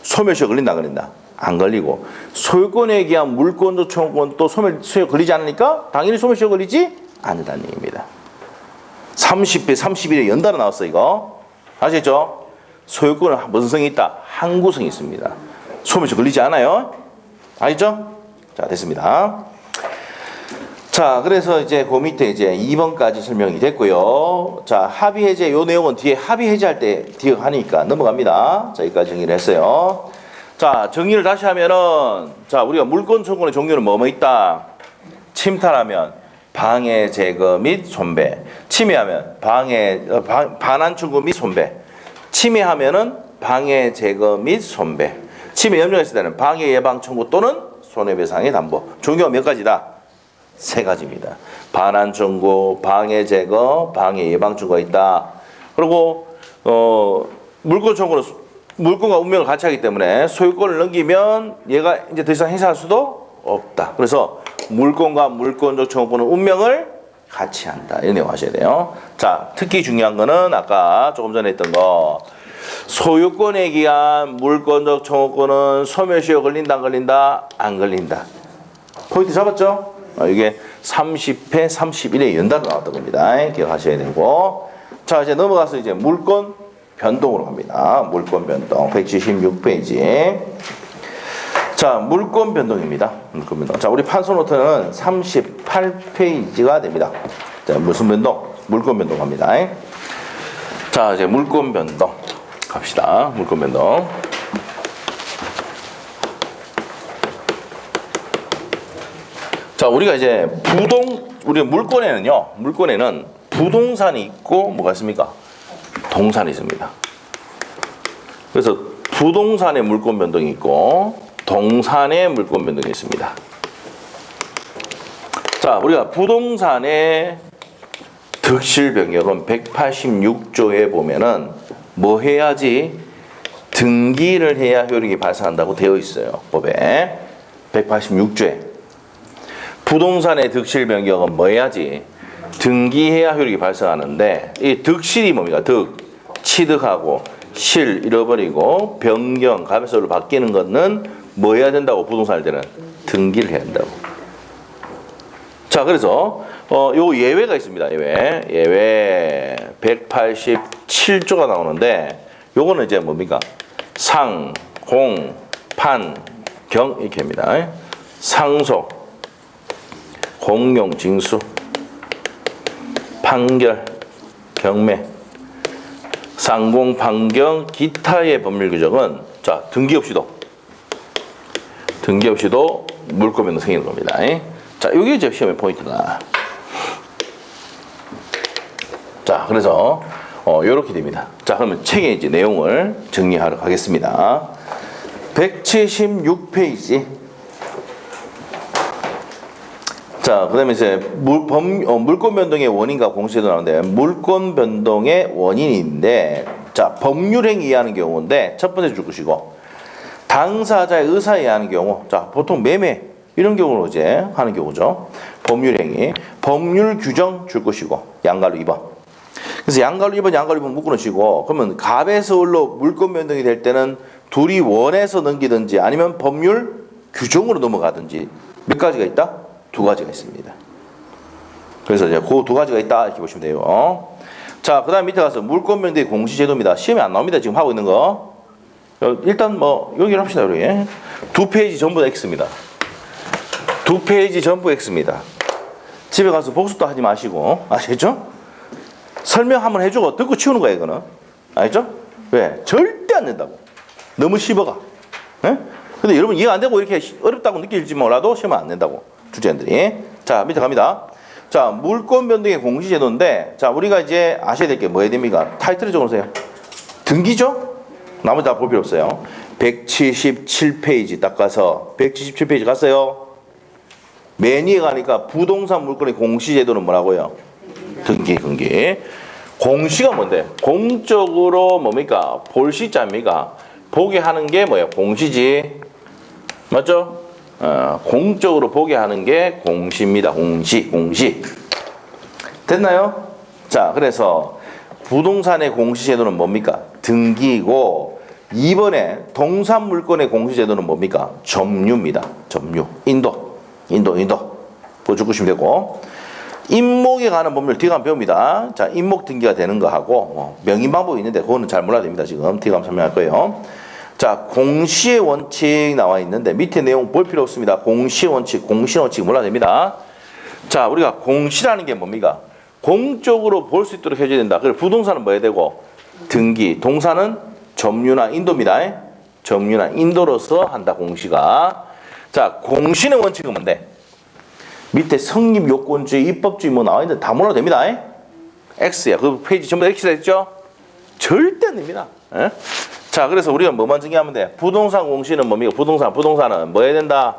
소멸시효 걸린다 안 걸린다? 안 걸리고 소유권에 기한 물권적 청구권 또 소멸시효 걸리지 않으니까 당연히 소멸시효 걸리지 않는다는 얘기입니다. 30배 31에 연달아 나왔어 이거. 아시겠죠? 소유권은 무슨 성이 있다? 항구성이 있습니다. 소멸시효 걸리지 않아요. 알겠죠? 자, 됐습니다. 자, 그래서 이제 그 밑에 이제 2번까지 설명이 됐고요. 자, 합의 해제 요 내용은 뒤에 합의 해제할 때 뒤에 하니까 넘어갑니다. 자, 여기까지 정리를 했어요. 자, 정리를 다시 하면은 자, 우리가 물권 청구의 종류는 뭐뭐 있다? 침탈하면 방해, 제거 및 손배. 침해하면 반환 청구 및 손배. 침해하면은 방해, 제거 및 손배. 침해 염려가 있을 때는 방해 예방 청구 또는 손해배상의 담보. 종류가 몇 가지다? 세 가지입니다. 반환 청구, 방해 제거, 방해 예방 청구가 있다. 그리고 물권 청구는 물권과 운명을 같이 하기 때문에 소유권을 넘기면 얘가 이제 더 이상 행사할 수도 없다. 그래서 물권과 물권적 청구권은 운명을 같이 한다. 이런 내용 하셔야 돼요. 자, 특히 중요한 거는 아까 조금 전에 했던 거 소유권에 기한 물권적 청구권은 소멸시효 걸린다 안 걸린다? 안 걸린다. 포인트 잡았죠? 이게 30회 31회 연달아 나왔던 겁니다. 기억하셔야 되고. 자, 이제 넘어가서 이제 물권 변동으로 갑니다. 물권 변동 176페이지. 자, 물권 변동입니다. 물권 변동. 자, 우리 판서 노트는 38페이지가 됩니다. 자, 무슨 변동? 물권 변동 갑니다. 자, 이제 물권 변동 갑시다. 물권 변동. 자, 우리가 이제 우리 물권에는 부동산이 있고 뭐가 있습니까? 동산이 있습니다. 그래서 부동산의 물권 변동이 있고 동산의 물권 변동이 있습니다. 자, 우리가 부동산의 득실 변경은 186조에 보면은 뭐 해야지? 등기를 해야 효력이 발생한다고 되어 있어요. 법에 186조에. 부동산의 득실 변경은 뭐 해야지? 등기해야 효력이 발생하는데 이 득실이 뭡니까? 취득하고 실 잃어버리고 변경 가배수로 바뀌는 거는 뭐 해야 된다고? 부동산 할 때는 등기를 해야 된다고. 자, 그래서 요 예외가 있습니다. 예외 187조가 나오는데 요거는 이제 뭡니까? 상, 공, 판, 경 이렇게 합니다. 상소, 공용, 징수, 판결, 경매, 상공, 판경, 기타의 법률 규정은 자, 등기 없이도 물권 변동 생기는 겁니다. 자, 이게 이제 시험의 포인트다. 자, 그래서 요렇게 됩니다. 자, 그러면 책의 이제 내용을 정리하러 가겠습니다. 176페이지. 자, 그 다음에 이제 물권 변동의 원인과 공시제도 나오는데, 물권 변동의 원인인데, 자, 법률행위 이해하는 경우인데, 첫 번째 줄 것이고, 당사자의 의사에 의하는 경우, 자, 보통 매매, 이런 경우로 이제 하는 경우죠. 법률행위. 법률 규정 줄 것이고, 양가로 2번. 그래서 양가로 2번 묶어 놓으시고, 그러면 갑에서울로 물권 변동이 될 때는 둘이 원해서 넘기든지 아니면 법률 규정으로 넘어가든지 몇 가지가 있다? 두 가지가 있습니다. 그래서 이제 그 두 가지가 있다 이렇게 보시면 돼요. 자, 그 다음 밑에 가서 물권 변동의 공시제도입니다. 시험에 안 나옵니다. 지금 하고 있는 거. 일단 뭐 여기를 합시다. 여기 두 페이지 전부 다 X입니다. 두 페이지 전부 X입니다. 집에 가서 복습도 하지 마시고, 아시겠죠? 설명 한번 해주고 듣고 치우는 거야 이거는. 알겠죠? 왜? 절대 안 된다고. 너무 씹어가. 근데 여러분 이해가 안 되고 이렇게 어렵다고 느낄지 몰라도 시험 안 된다고. 주제들이. 자, 밑에 갑니다. 자, 물권 변동의 공시제도인데, 자, 우리가 이제 아셔야 될 게 뭐야 됩니까? 타이틀을 적어놓으세요. 등기죠? 나머지 다 볼 필요 없어요. 177페이지 딱 가서 177페이지 갔어요. 맨 위에 가니까 부동산 물권의 공시제도는 뭐라고요? 등기. 공시가 뭔데? 공적으로 뭡니까? 볼 시자입니까? 보게 하는 게 뭐예요? 공시지. 맞죠? 공적으로 보게 하는 게 공시입니다. 공시. 됐나요? 자, 그래서 부동산의 공시제도는 뭡니까? 등기이고, 이번에 동산물권의 공시제도는 뭡니까? 점유입니다. 점유. 인도. 그거 적으시면 되고, 임목에 관한 법률 뒤에 가면 배웁니다. 자, 임목 등기가 되는 거 하고, 명인 방법이 있는데 그거는 잘 몰라도 됩니다. 지금 뒤에 가면 설명할 거예요. 자, 공시의 원칙 나와 있는데 밑에 내용 볼 필요 없습니다. 공시의 원칙 몰라도 됩니다. 자, 우리가 공시라는 게 뭡니까? 공적으로 볼 수 있도록 해줘야 된다. 그래서 부동산은 뭐 해야 되고? 등기. 동산은 점유나 인도입니다. 점유나 인도로서 한다, 공시가. 자, 공시의 원칙은 뭔데? 밑에 성립 요건주의, 입법주의 뭐 나와 있는데 다 몰라도 됩니다. X야. 그 페이지 전부 다 X라 했죠? 절대 안 됩니다. 자, 그래서 우리가 뭐만 정의하면 돼? 부동산 공시는 뭡니까? 부동산은 뭐 해야 된다?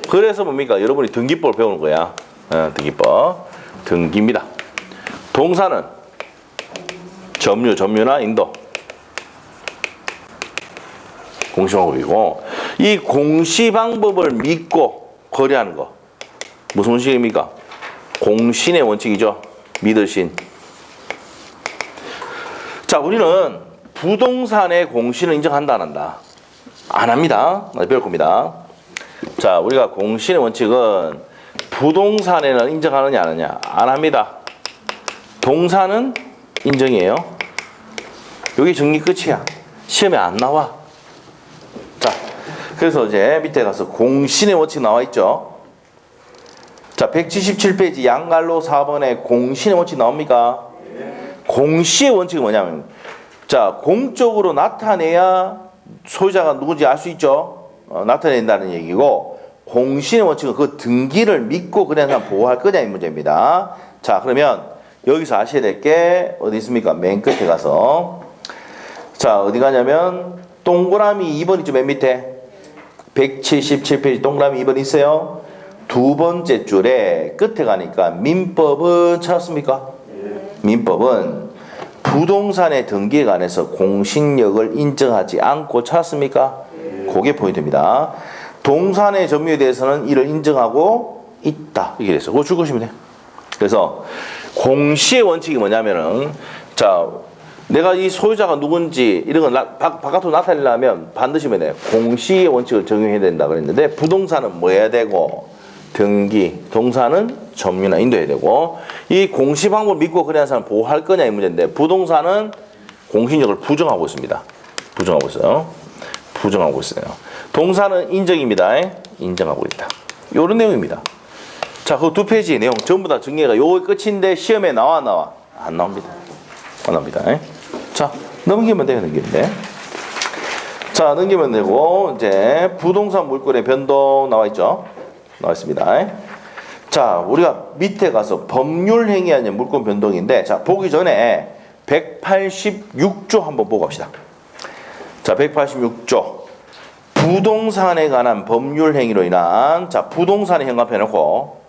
그래서 뭡니까? 여러분이 등기법을 배우는 거야. 등기법. 등기입니다. 동산은 점유나 인도. 공시 방법이고, 이 공시 방법을 믿고 거래하는 거. 무슨 원칙입니까? 공신의 원칙이죠. 믿으신. 자, 우리는 부동산의 공시는 인정한다, 안 한다? 안 합니다. 배울 겁니다. 자, 우리가 공시의 원칙은 부동산에는 인정하느냐, 안 하느냐? 안 합니다. 동산은 인정이에요. 여기 정리 끝이야. 시험에 안 나와. 자, 그래서 이제 밑에 가서 공신의 원칙 나와 있죠. 자, 177페이지 양갈로 4번에 공신의 원칙 나옵니까? 공시의 원칙은 뭐냐면, 자, 공적으로 나타내야 소유자가 누군지 알 수 있죠. 나타낸다는 얘기고, 공신의 원칙은 그 등기를 믿고 그냥 보호할 거냐 이 문제입니다. 자, 그러면 여기서 아셔야 될 게 어디 있습니까? 맨 끝에 가서, 자, 어디 가냐면 동그라미 2번 있죠. 맨 밑에 177페이지 동그라미 2번 있어요. 두 번째 줄에 끝에 가니까 민법은 찾았습니까? 민법은 부동산의 등기에 관해서 공신력을 인정하지 않고 찾았습니까? 그게 포인트입니다. 동산의 점유에 대해서는 이를 인정하고 있다. 이게 됐어. 그거 줄 것이면 돼. 그래서 공시의 원칙이 뭐냐면은, 자, 내가 이 소유자가 누군지 이런 건 바깥으로 나타내려면 반드시 뭐냐, 공시의 원칙을 적용해야 된다 그랬는데, 부동산은 뭐 해야 되고, 등기, 동산은 점유나 인도해야 되고, 이 공시 방법을 믿고 그래야 사람 보호할 거냐 이 문제인데, 부동산은 공신력을 부정하고 있습니다. 부정하고 있어요. 부정하고 있어요. 동산은 인정입니다. 인정하고 있다. 이런 내용입니다. 자, 그 두 페이지 내용 전부 다 정리해가 요게 끝인데 시험에 나와? 안 나옵니다. 안 나옵니다. 자, 넘기면 돼요. 넘기면 돼. 자, 넘기면 되고, 이제 부동산 물권의 변동 나와 있죠. 나와 있습니다. 자, 우리가 밑에 가서 법률 행위 아닌 물권 변동인데, 자, 보기 전에 186조 한번 보고 갑시다. 자, 186조. 부동산에 관한 법률 행위로 인한, 자, 부동산에 현관해 놓고,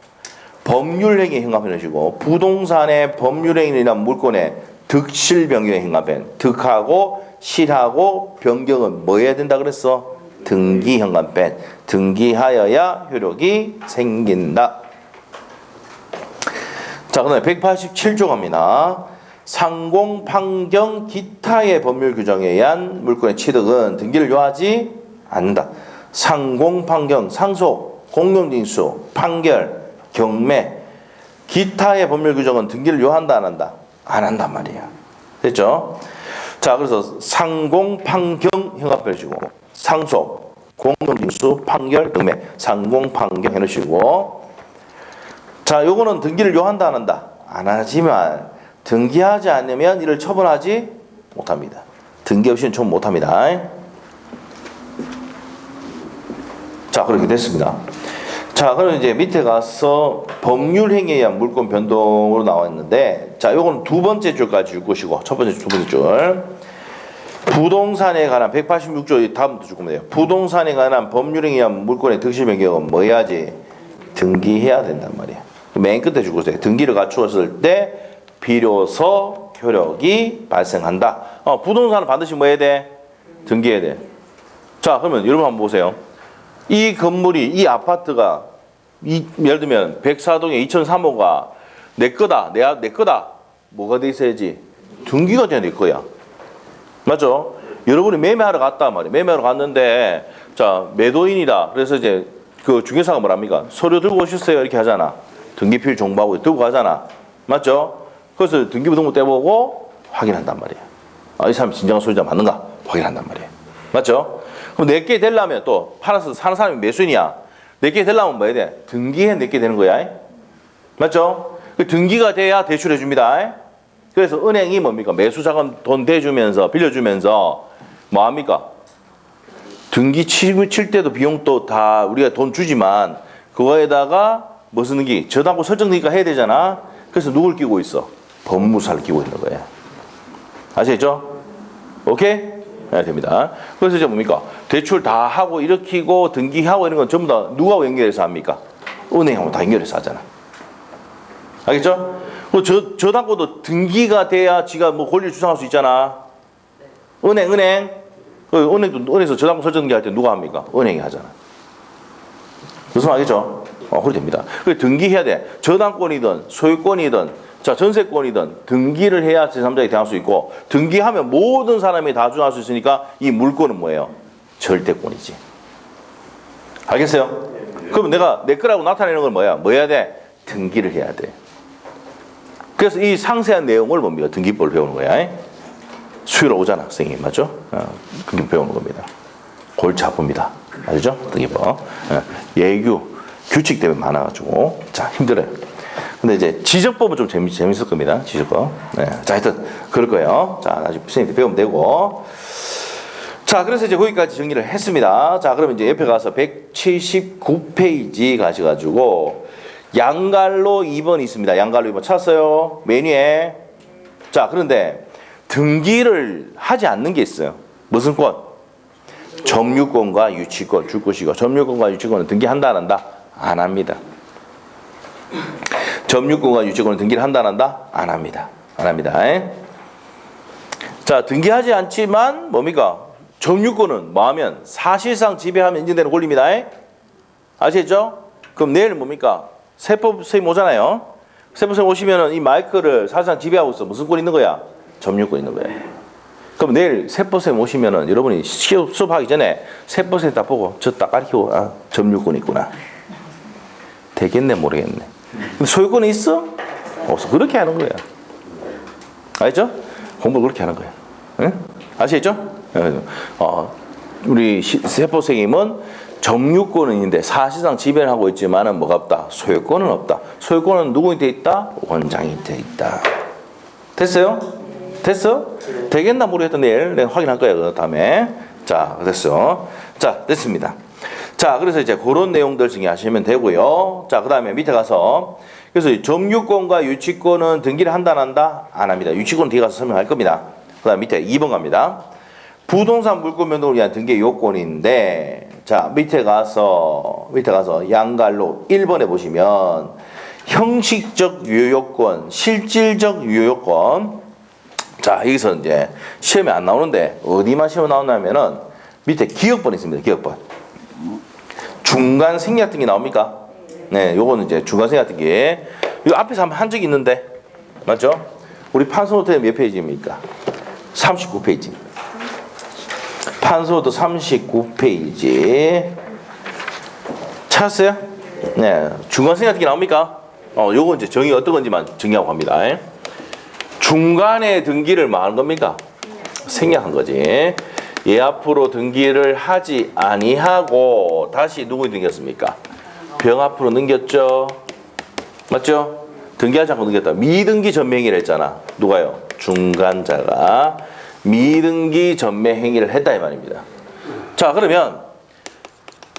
법률 행위 현관해 놓으시고, 부동산의 법률 행위로 인한 물권의 득실 변경의 현관펜. 득하고 실하고 변경은 뭐 해야 된다 그랬어? 등기 현관펜. 등기하여야 효력이 생긴다. 자, 그다음에 187조 갑니다. 상공, 판경, 기타의 법률 규정에 의한 물권의 취득은 등기를 요하지 않는다. 상공, 판경, 상속, 공용징수, 판결, 경매, 기타의 법률 규정은 등기를 요한다 안 한다? 안 한단 말이야. 됐죠? 자, 그래서 상공, 판경 현관펜 주고, 상속, 공용징수, 판결, 경매, 상공, 판경 해놓으시고, 자, 요거는 등기를 요한다 안 한다? 안 하지만 등기하지 않으면 이를 처분하지 못합니다. 등기 없이는 처분 못합니다. 자, 그렇게 됐습니다. 자, 그럼 이제 밑에 가서 법률 행위에 의한 물권 변동으로 나와 있는데, 자, 요거는 두 번째 줄까지 줄 것이고, 첫 번째, 두 번째 줄. 부동산에 관한 186조 다음부터 줄 겁니다. 부동산에 관한 법률 행위에 의한 물권의 득실 변경은 뭐 해야지? 등기해야 된단 말이야. 맨 끝에 줄 것이에요. 등기를 갖추었을 때 비로소 효력이 발생한다. 부동산은 반드시 뭐 해야 돼? 등기해야 돼. 자, 그러면 여러분 한번 보세요. 이 건물이, 이 아파트가, 예를 들면 104동의 2003호가 내 거다, 내 거다. 뭐가 돼 있어야지? 등기가 돼야 될 거야. 맞죠? 여러분이 매매하러 갔다 말이야. 매매하러 갔는데, 자, 매도인이다. 그래서 이제 그 중개사가 뭐랍니까? 서류 들고 오셨어요. 이렇게 하잖아. 등기필 정보하고 들고 가잖아. 맞죠? 그래서 등기부 등본 떼보고 확인한단 말이야. 이 사람이 진정한 소유자 맞는가? 확인한단 말이야. 맞죠? 그럼 내게 되려면 또 팔아서 사는 사람이 매수인이야. 내게 되려면 뭐 해야 돼? 등기해 내게 되는 거야. 맞죠? 그 등기가 돼야 대출해 줍니다. 그래서 은행이 뭡니까? 매수자금 돈 대주면서 빌려주면서 뭐 합니까? 등기 칠 때도 비용도 다 우리가 돈 주지만 그거에다가 무슨 등기? 저당권 설정 등기가 해야 되잖아. 그래서 누굴 끼고 있어? 법무사를 끼고 있는 거야. 아시겠죠? 오케이? 네, 됩니다. 그래서 이제 뭡니까? 대출 다 하고 일으키고 등기하고 이런 건 전부 다 누가 연결해서 합니까? 은행하고 다 연결해서 하잖아. 알겠죠? 그리고 저당권도 등기가 돼야 지가 뭐 권리를 주장할 수 있잖아. 은행. 은행에서 저당권 설정 등기할 때 누가 합니까? 은행이 하잖아. 무슨 말이죠? 그렇게 됩니다. 그 등기해야 돼. 저당권이든 소유권이든 자, 전세권이든 등기를 해야 제3자에게 대항할 수 있고, 등기하면 모든 사람이 다 주장할 수 있으니까 이 물권은 뭐예요? 절대권이지. 알겠어요? 그럼 내가 내 거라고 나타내는 건 뭐야? 뭐 해야 돼? 등기를 해야 돼. 그래서 이 상세한 내용을 뭡니까? 등기법을 배우는 거야. 수요일 오잖아, 선생님. 맞죠? 등기법 배우는 겁니다. 골치 아픕니다. 아시죠? 등기법. 예규, 규칙 때문에 많아가지고. 자, 힘들어요. 근데 이제 지적법은 좀 재밌을 겁니다. 지적법. 네. 자, 하여튼, 그럴 거예요. 자, 나중에 선생님들 배우면 되고. 자, 그래서 이제 거기까지 정리를 했습니다. 자, 그러면 이제 옆에 가서 179페이지 가셔가지고, 양갈로 2번 있습니다. 양갈로 2번 찾았어요? 메뉴에. 자, 그런데 등기를 하지 않는 게 있어요. 무슨 권? 점유권과 유치권 줄 것이고, 점유권과 유치권은 등기한다 안 한다? 안 합니다. 점유권과 유치권은 등기를 한다 안 한다? 안 합니다. 안 합니다. 자, 등기하지 않지만 뭡니까? 점유권은 뭐 하면 사실상 지배하면 인정되는 권리입니다. 아시겠죠? 그럼 내일 뭡니까? 세법 선생님 오잖아요. 세법 선생님 오시면은 이 마이크를 사실상 지배하고 있어. 무슨 권 있는 거야? 점유권 있는 거야. 그럼 내일 세법 선생님 오시면은 여러분이 수업하기 전에 세법 선생님 딱 보고 저 딱 가르치고 아, 점유권 있구나. 되겠네 모르겠네. 근데 소유권은 있어? 없어. 그렇게 하는 거야. 알죠? 공부를 그렇게 하는 거야. 응? 아시겠죠? 우리 세법 선생님은 점유권은 있는데 사실상 지배를 하고 있지만은 뭐가 없다? 소유권은 없다. 소유권은 누구한테 있다? 원장한테 있다. 됐어요? 됐어? 되겠나 모르겠다. 내일 내가 확인할 거야. 그 다음에. 자, 됐어. 자, 됐습니다. 자, 그래서 이제 그런 내용들 정리하시면 되고요. 자, 그 다음에 밑에 가서 그래서 점유권과 유치권은 등기를 한다 안 한다? 안 합니다. 유치권은 뒤에 가서 설명할 겁니다. 그 다음 밑에 2번 갑니다. 부동산 물권 변동을 위한 등기 요건인데 자, 밑에 가서 양갈로 1번에 보시면 형식적 유효요건, 실질적 유효요건. 자, 여기서 이제 시험에 안 나오는데 어디만 시험에 나오냐면은 밑에 기억번 있습니다. 기억번. 중간 생략 등기 나옵니까? 네, 요거는 이제 중간 생략 등기. 이 앞에서 한번 한 적이 있는데 맞죠? 우리 판소노트에 몇 페이지입니까? 39페이지. 판소도 39페이지. 찾았어요? 네. 중간생략 등기 나옵니까? 요거 이제 정의 어떤 건지만 정의하고 갑니다. 중간에 등기를 뭐 하는 겁니까? 생략한 거지. 얘 앞으로 등기를 하지 아니하고 다시 누구 등겼습니까? 병 앞으로 넘겼죠? 맞죠? 등기하지 않고 넘겼다. 미등기 전매 행위를 했잖아. 누가요? 중간자가 미등기 전매 행위를 했다 이 말입니다. 자, 그러면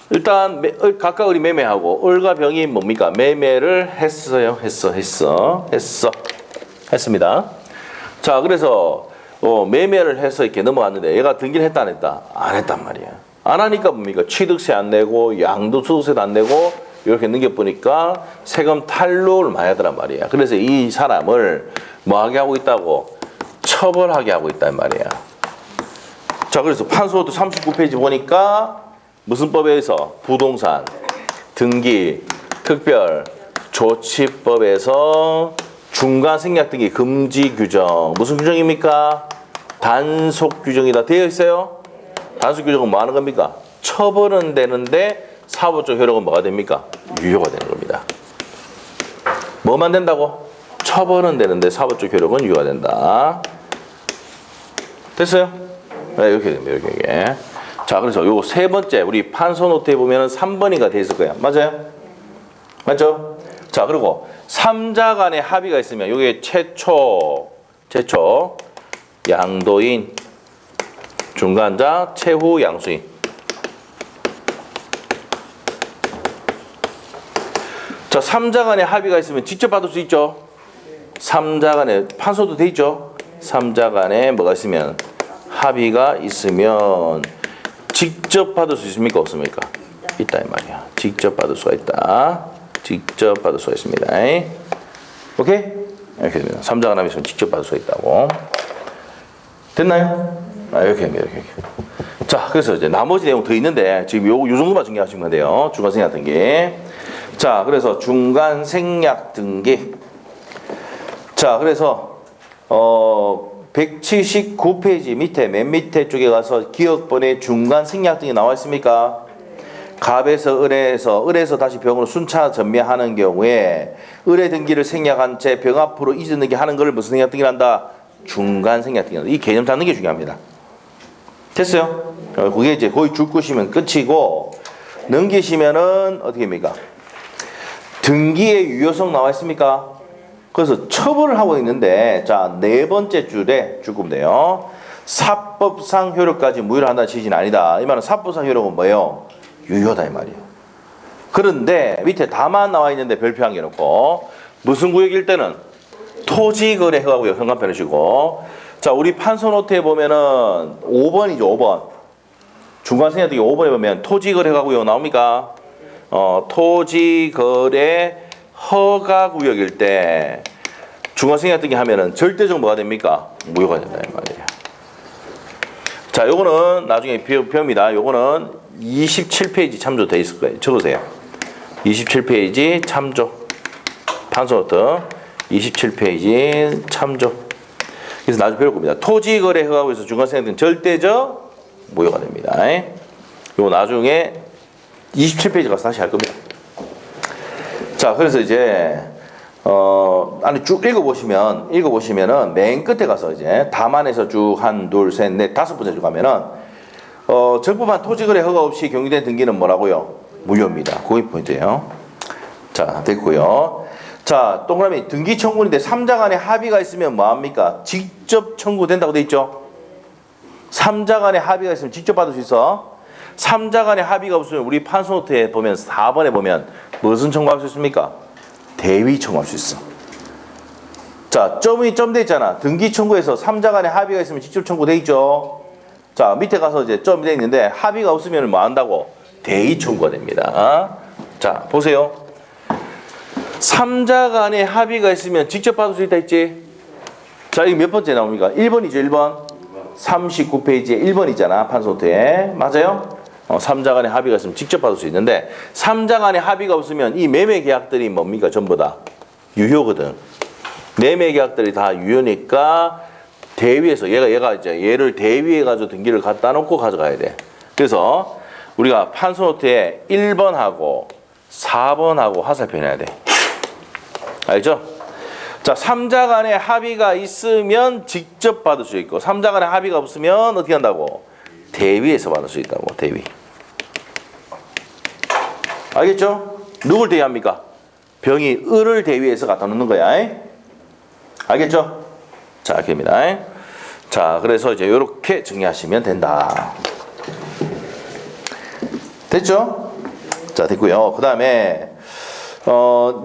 일단 각각 을이 매매하고 을과 병이 뭡니까? 매매를 했어요. 했습니다. 자, 그래서 매매를 해서 이렇게 넘어갔는데 얘가 등기를 했다 안 했다? 안 했단 말이야. 안 하니까 뭡니까? 취득세 안 내고 양도소득세도 안 내고 이렇게 넘겨보니까 세금 탈루를 많이 하더란 말이야. 그래서 이 사람을 뭐하게 하고 있다고? 처벌하게 하고 있단 말이야. 자, 그래서 판소도 39페이지 보니까 무슨 법에 의해서? 부동산, 등기, 특별, 조치법에서 중간 생략 등기 금지 규정. 무슨 규정입니까? 단속 규정이다. 되어 있어요? 단속 규정은 뭐 하는 겁니까? 처벌은 되는데 사법적 효력은 뭐가 됩니까? 유효가 되는 겁니다. 뭐만 된다고? 처벌은 되는데 사법적 효력은 유효가 된다. 됐어요? 네, 이렇게 됩니다. 이렇게. 자, 그래서 요거 세 번째 우리 판소 노트에 보면은 3번이가 돼 있을 거예요. 맞아요? 맞죠? 자, 그리고 3자 간의 합의가 있으면 요게 최초 양도인 중간자 최후 양수인. 자, 3자 간의 합의가 있으면 직접 받을 수 있죠? 3자 간에 판소도 돼 있죠? 3자 간에 뭐가 있으면 합의가 있으면 직접 받을 수 있습니까? 없습니까? 있다 이 말이야. 직접 받을 수가 있다. 직접 받을 수가 있습니다. 오케이? 이렇게 됩니다. 3자 간에 합의 있으면 직접 받을 수가 있다고. 됐나요? 이렇게 됩니다. 이렇게. 자, 그래서 이제 나머지 내용 더 있는데 지금 요 정도만 정리하시면 돼요. 중간 생략 등기. 자, 그래서 중간 생략 등기. 자, 그래서 179페이지 밑에 맨 밑에 쪽에 가서 기억번에 중간 생략 등이 나와 있습니까? 갑에서 을에서 다시 병으로 순차 전매하는 경우에 을의 등기를 생략한 채 병 앞으로 이전 등기하는 걸 무슨 생략 등기를 한다? 중간 생략 등기한다. 이 개념 잡는 게 중요합니다. 됐어요? 그게 이제 거의 줄 것이면 끝이고, 넘기시면은 어떻게 됩니까? 등기의 유효성 나와 있습니까? 그래서 처분을 하고 있는데, 자, 네 번째 줄에 줄 겁니다. 돼요. 사법상 효력까지 무효를 한다는 취지는 아니다. 이 말은 사법상 효력은 뭐예요? 유효다 이 말이에요. 그런데 밑에 다만 나와 있는데 별표 한 개 놓고, 무슨 구역일 때는 토지거래 허가구역 현관편이시고, 자, 우리 판서 노트에 보면은 5번이죠, 5번. 중간생활 등기 5번에 보면 토지거래 허가구역 나옵니까? 토지거래 허가구역일 때 중간생활 등기 하면은 절대적 뭐가 됩니까? 무효가 된다 이 말이에요. 자, 요거는 나중에 표입니다. 요거는 27페이지 참조돼 있을 거예요. 적으세요. 27페이지 참조. 판서노트 27페이지 참조. 그래서 나중에 배울 겁니다. 토지거래 허가구에서 중간생활 등 절대적 무효가 됩니다. 요거 나중에 27페이지 가서 다시 할 겁니다. 자, 그래서 이제 안에 쭉 읽어보시면은 맨 끝에 가서 이제 다만에서 쭉 한, 둘, 셋, 넷, 다섯 번째 쭉 가면은 적법한 토지거래 허가 없이 경유된 등기는 뭐라고요? 무효입니다. 그게 포인트예요. 자, 됐고요. 자, 동그라미 등기 청구인데 3자 간에 합의가 있으면 뭐합니까? 직접 청구된다고 돼 있죠? 3자 간에 합의가 있으면 직접 받을 수 있어. 3자 간에 합의가 없으면 우리 판서노트에 보면 4번에 보면 무슨 청구할 수 있습니까? 대위 청구할 수 있어. 자, 점이 점돼 있잖아. 등기 청구에서 3자 간에 합의가 있으면 직접 청구돼 있죠. 자, 밑에 가서 이제 점이 돼 있는데 합의가 없으면 뭐 한다고? 대위 청구가 됩니다. 자, 보세요. 3자 간에 합의가 있으면 직접 받을 수 있다 했지? 자, 이게 몇 번째 나옵니까? 1번이죠, 1번. 39페이지에 1번이잖아, 판소노트에. 맞아요? 3자 간에 합의가 있으면 직접 받을 수 있는데 3자 간에 합의가 없으면 이 매매 계약들이 뭡니까? 전부 다 유효거든. 매매 계약들이 다 유효니까 대위에서 얘가 이제 얘를 대위해 가지고 등기를 갖다 놓고 가져가야 돼. 그래서 우리가 판소노트에 1번하고 4번하고 화살표 해야 돼. 알죠? 자, 3자 간에 합의가 있으면 직접 받을 수 있고 3자 간에 합의가 없으면 어떻게 한다고? 대위에서 받을 수 있다고. 대위. 알겠죠? 누굴 대위합니까? 병이 을을 대위해서 갖다 놓는 거야. 알겠죠? 자, 이렇게 됩니다. 자, 그래서 이제 이렇게 정리하시면 된다. 됐죠? 자, 됐고요. 그 다음에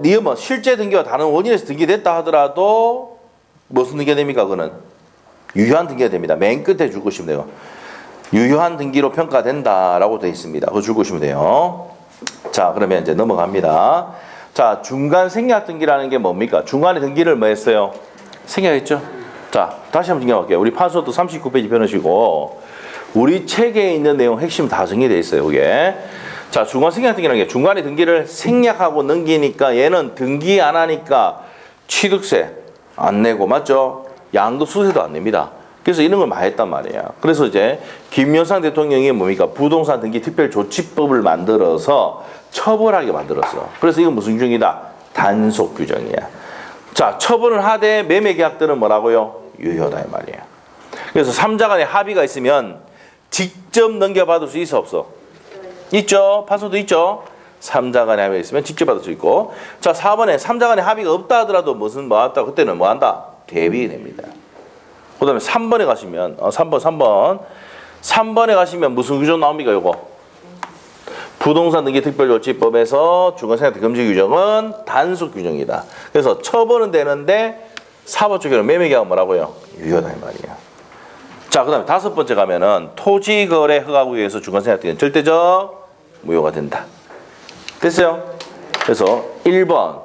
니은 실제 등기와 다른 원인에서 등기됐다 하더라도 무슨 등기가 됩니까? 그거는 유효한 등기가 됩니다. 맨 끝에 줄 것이면 돼요. 유효한 등기로 평가된다라고 되어 있습니다. 그거 줄 것이면 돼요. 자, 그러면 이제 넘어갑니다. 자, 중간 생략 등기라는 게 뭡니까? 중간에 등기를 뭐 했어요? 생략했죠? 자, 다시 한번 정리할게요. 우리 판소도 39페이지 펴놓으시고 우리 책에 있는 내용 핵심 다 정리되어 있어요. 그게. 자, 중간 생략 등기라는 게 중간에 등기를 생략하고 넘기니까 얘는 등기 안 하니까 취득세 안 내고 맞죠? 양도소득세도 안 냅니다. 그래서 이런 걸 많이 했단 말이에요. 그래서 이제 김영삼 대통령이 뭡니까? 부동산 등기 특별조치법을 만들어서 처벌하게 만들었어. 그래서 이건 무슨 규정이다? 단속 규정이야. 자, 처벌을 하되 매매 계약들은 뭐라고요? 유효다 이 말이에요. 그래서 3자 간에 합의가 있으면 직접 넘겨받을 수 있어 없어? 있죠. 판소도 있죠. 3자 간에 합의가 있으면 직접 받을 수 있고. 자, 4번에 3자 간에 합의가 없다 하더라도 무슨 뭐 한다? 그때는 뭐 한다? 대비됩니다. 그 다음에 3번에 가시면 3번에 가시면 무슨 규정 나옵니까? 요거 부동산 등기 특별조치법에서 중간생략 금지 규정은 단속 규정이다. 그래서 처벌은 되는데 4번 쪽에는 매매계약은 뭐라고요? 유효다 이 말이야. 자, 그 다음에 5번째 가면은 토지거래 허가구역에서 중간생략 등기는 절대적 무효가 된다. 됐어요? 그래서 1번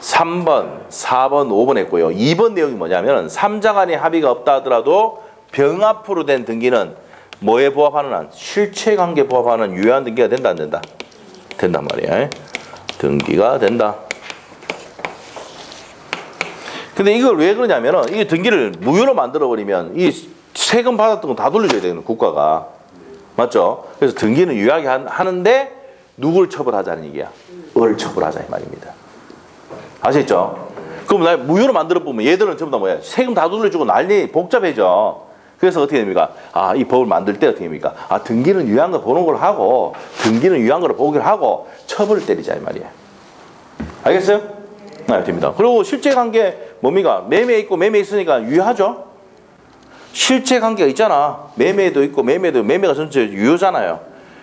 3번, 4번, 5번 했고요. 2번 내용이 뭐냐면 3자 간에 합의가 없다 하더라도 병합으로 된 등기는 뭐에 부합하는 한? 실체관계 부합하는 유효한 등기가 된다 안 된다? 된단 말이야. 등기가 된다. 근데 이걸 왜 그러냐면은 이게 등기를 무효로 만들어버리면 이 세금 받았던 거 다 돌려줘야 되는 국가가. 맞죠? 그래서 등기는 유효하게 하는데 누굴 처벌하자는 얘기야? 을 처벌하자 이 말입니다. 아시겠죠? 그럼 나 무효로 만들어 보면 얘들은 전부 다 뭐야? 세금 다 돌려주고 난리 복잡해져. 그래서 어떻게 됩니까? 이 법을 만들 때 어떻게 됩니까? 등기는 유효한 거 보는 걸 하고, 등기는 유효한 걸 보기를 하고, 처벌을 때리자, 이 말이에요. 알겠어요? 네, 됩니다. 그리고 실제 관계 뭡니까? 매매 있고 매매 있으니까 유효하죠? 실제 관계가 있잖아. 매매도 있고 매매가 전체 유효잖아요.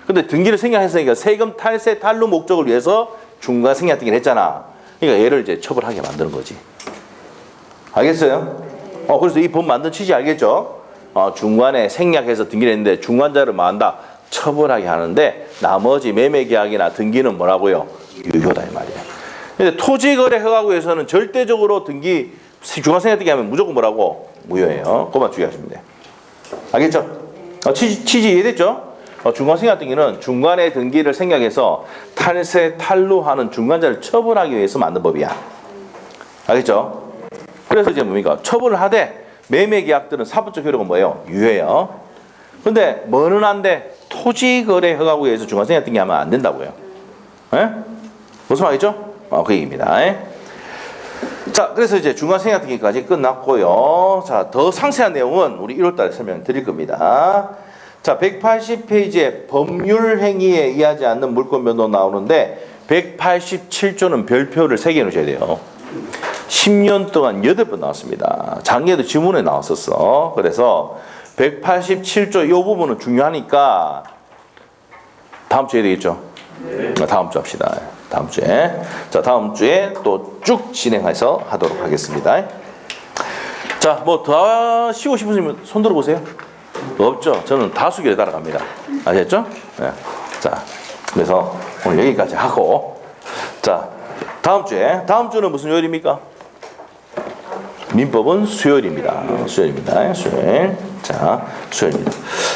근데 등기를 생략했으니까 세금 탈세 탈루 목적을 위해서 중간 생략 등기를 했잖아. 그러니까 얘를 이제 처벌하게 만드는 거지. 알겠어요? 그래서 이 법 만든 취지 알겠죠? 중간에 생략해서 등기를 했는데 중간자를 뭐한다? 처벌하게 하는데 나머지 매매계약이나 등기는 뭐라고요? 유효다 이 말이에요. 근데 토지거래허가구에서는 절대적으로 등기 중간 생략 등기 하면 무조건 뭐라고? 무효예요. 그것만 주의하시면 돼요. 알겠죠? 취지 이해됐죠? 중간 생략 등기는 중간에 등기를 생략해서 탈세 탈루하는 중간자를 처벌하기 위해서 만든 법이야. 알겠죠? 그래서 이제 뭡니까? 처벌을 하되 매매 계약들은 사법적 효력은 뭐예요? 유효해요. 근데 뭐는 안 돼? 토지거래 허가구에서 중간생략 등기하면 안 된다고요. 예? 무슨 말이죠? 그 얘기입니다. 자, 그래서 이제 중간생략 등기까지 끝났고요. 자, 더 상세한 내용은 우리 1월달에 설명드릴 겁니다. 자, 180페이지에 법률 행위에 의하지 않는 물권 변동 나오는데 187조는 별표를 3개 넣으셔야 돼요. 10년 동안 8번 나왔습니다. 작년에도 지문에 나왔었어. 그래서 187조 이 부분은 중요하니까 다음 주에 되겠죠? 네. 다음 주 합시다. 다음 주에. 자, 다음 주에 또 쭉 진행해서 하도록 하겠습니다. 자, 뭐 더 쉬고 싶으시면 손 들어보세요. 없죠? 저는 다수결에 따라갑니다. 아셨죠? 네. 자, 그래서 오늘 여기까지 하고 자, 다음 주는 무슨 요일입니까? 민법은 수요일입니다. 수요일입니다. 수요일. 자, 수요일입니다.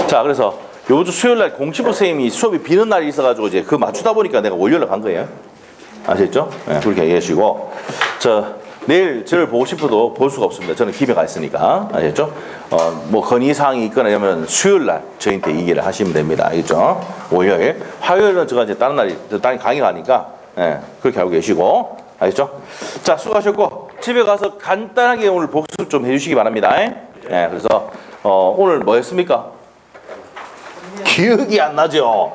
자, 그래서 요번 주 수요일 날 공치부 선생님이 수업이 비는 날이 있어가지고 이제 그 맞추다 보니까 내가 월요일에 간 거예요. 아셨죠? 네, 그렇게 얘기하시고. 내일 저를 보고 싶어도 볼 수가 없습니다. 저는 집에 가 있으니까. 아셨죠? 뭐 건의사항이 있거나 이러면 수요일 날 저희한테 얘기를 하시면 됩니다. 알겠죠? 월요일. 화요일은 제가 이제 다른 강의가 하니까, 예, 그렇게 알고 계시고. 알겠죠? 자, 수고하셨고, 집에 가서 간단하게 오늘 복습 좀 해주시기 바랍니다. 예, 그래서, 오늘 뭐 했습니까? 기억이 안 나죠?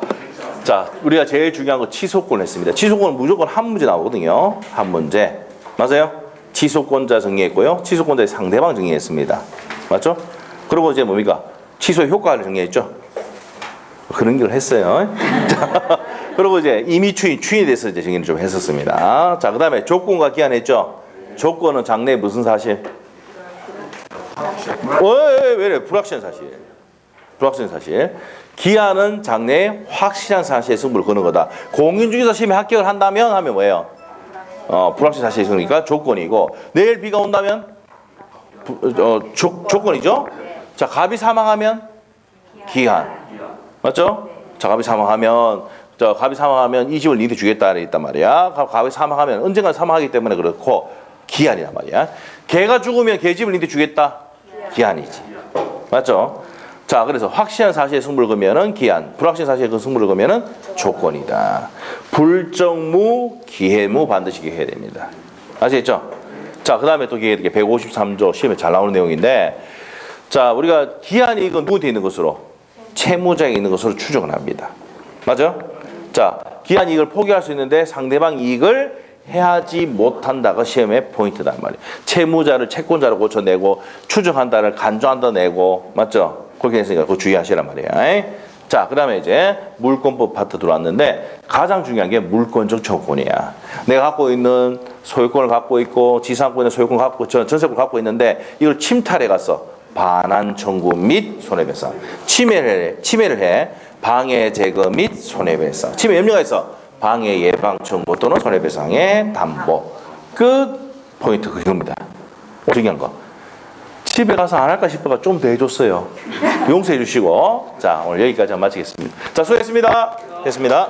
자, 우리가 제일 중요한 거 취소권 했습니다. 취소권은 무조건 한 문제 나오거든요. 한 문제. 맞아요? 취소권자 정리했고요. 취소권자의 상대방 정리했습니다. 맞죠? 그리고 이제 뭡니까? 취소 효과를 정리했죠? 그런 걸 했어요. 그리고 이제 임의 추인에 대해서 이제 정리를 좀 했었습니다. 자, 그 다음에 조건과 기한 했죠? 조건은 장래 무슨 사실? 왜 이래? 불확실한 사실. 불확실한 사실. 기한은 장래에 확실한 사실에 승부를 거는 거다. 공인 중개사 시험에 합격을 한다면 하면 뭐예요? 불확실한 사실이 있으니까 조건이고, 내일 비가 온다면 조건이죠? 자, 갑이 사망하면 기한. 맞죠? 자, 갑이 사망하면 이 집을 니한테 주겠다 했단 말이야. 갑이 사망하면 언젠가 사망하기 때문에 그렇고 기한이란 말이야. 개가 죽으면 개 집을 니한테 주겠다. 기한이지. 맞죠? 자, 그래서 확실한 사실에 승부를 거면은 기한, 불확실한 사실에 승부를 거면은 조건이다. 불정무, 기해무 반드시 기해야 됩니다. 아시겠죠? 자, 그 다음에 또 기해야 게 153조 시험에 잘 나오는 내용인데, 자, 우리가 기한 이익은 누구한테 있는 것으로? 채무자에 있는 것으로 추정을 합니다. 맞아요? 자, 기한 이익을 포기할 수 있는데 상대방 이익을 해하지 못한다가 시험의 포인트단 말이에요. 채무자를 채권자로 고쳐내고 추정한다를 간주한다 내고, 맞죠? 그렇게 했으니까 그거 주의하시란 말이에요. 자, 그 다음에 이제 물권법 파트 들어왔는데 가장 중요한 게 물권적 조건이야. 내가 갖고 있는 소유권을 갖고 있고 지상권의 소유권을 갖고 전세권을 갖고 있는데 이걸 침탈해 갔어. 반환 청구 및 손해배상. 침해를 해. 방해 제거 및 손해배상. 침해 염려가 있어. 방해 예방 청구 또는 손해배상의 담보. 끝. 포인트 그겁니다. 중요한 거. 집에 가서 안 할까 싶어가 좀 더 해줬어요. 용서해 주시고. 자, 오늘 여기까지 마치겠습니다. 자, 수고했습니다. 됐습니다.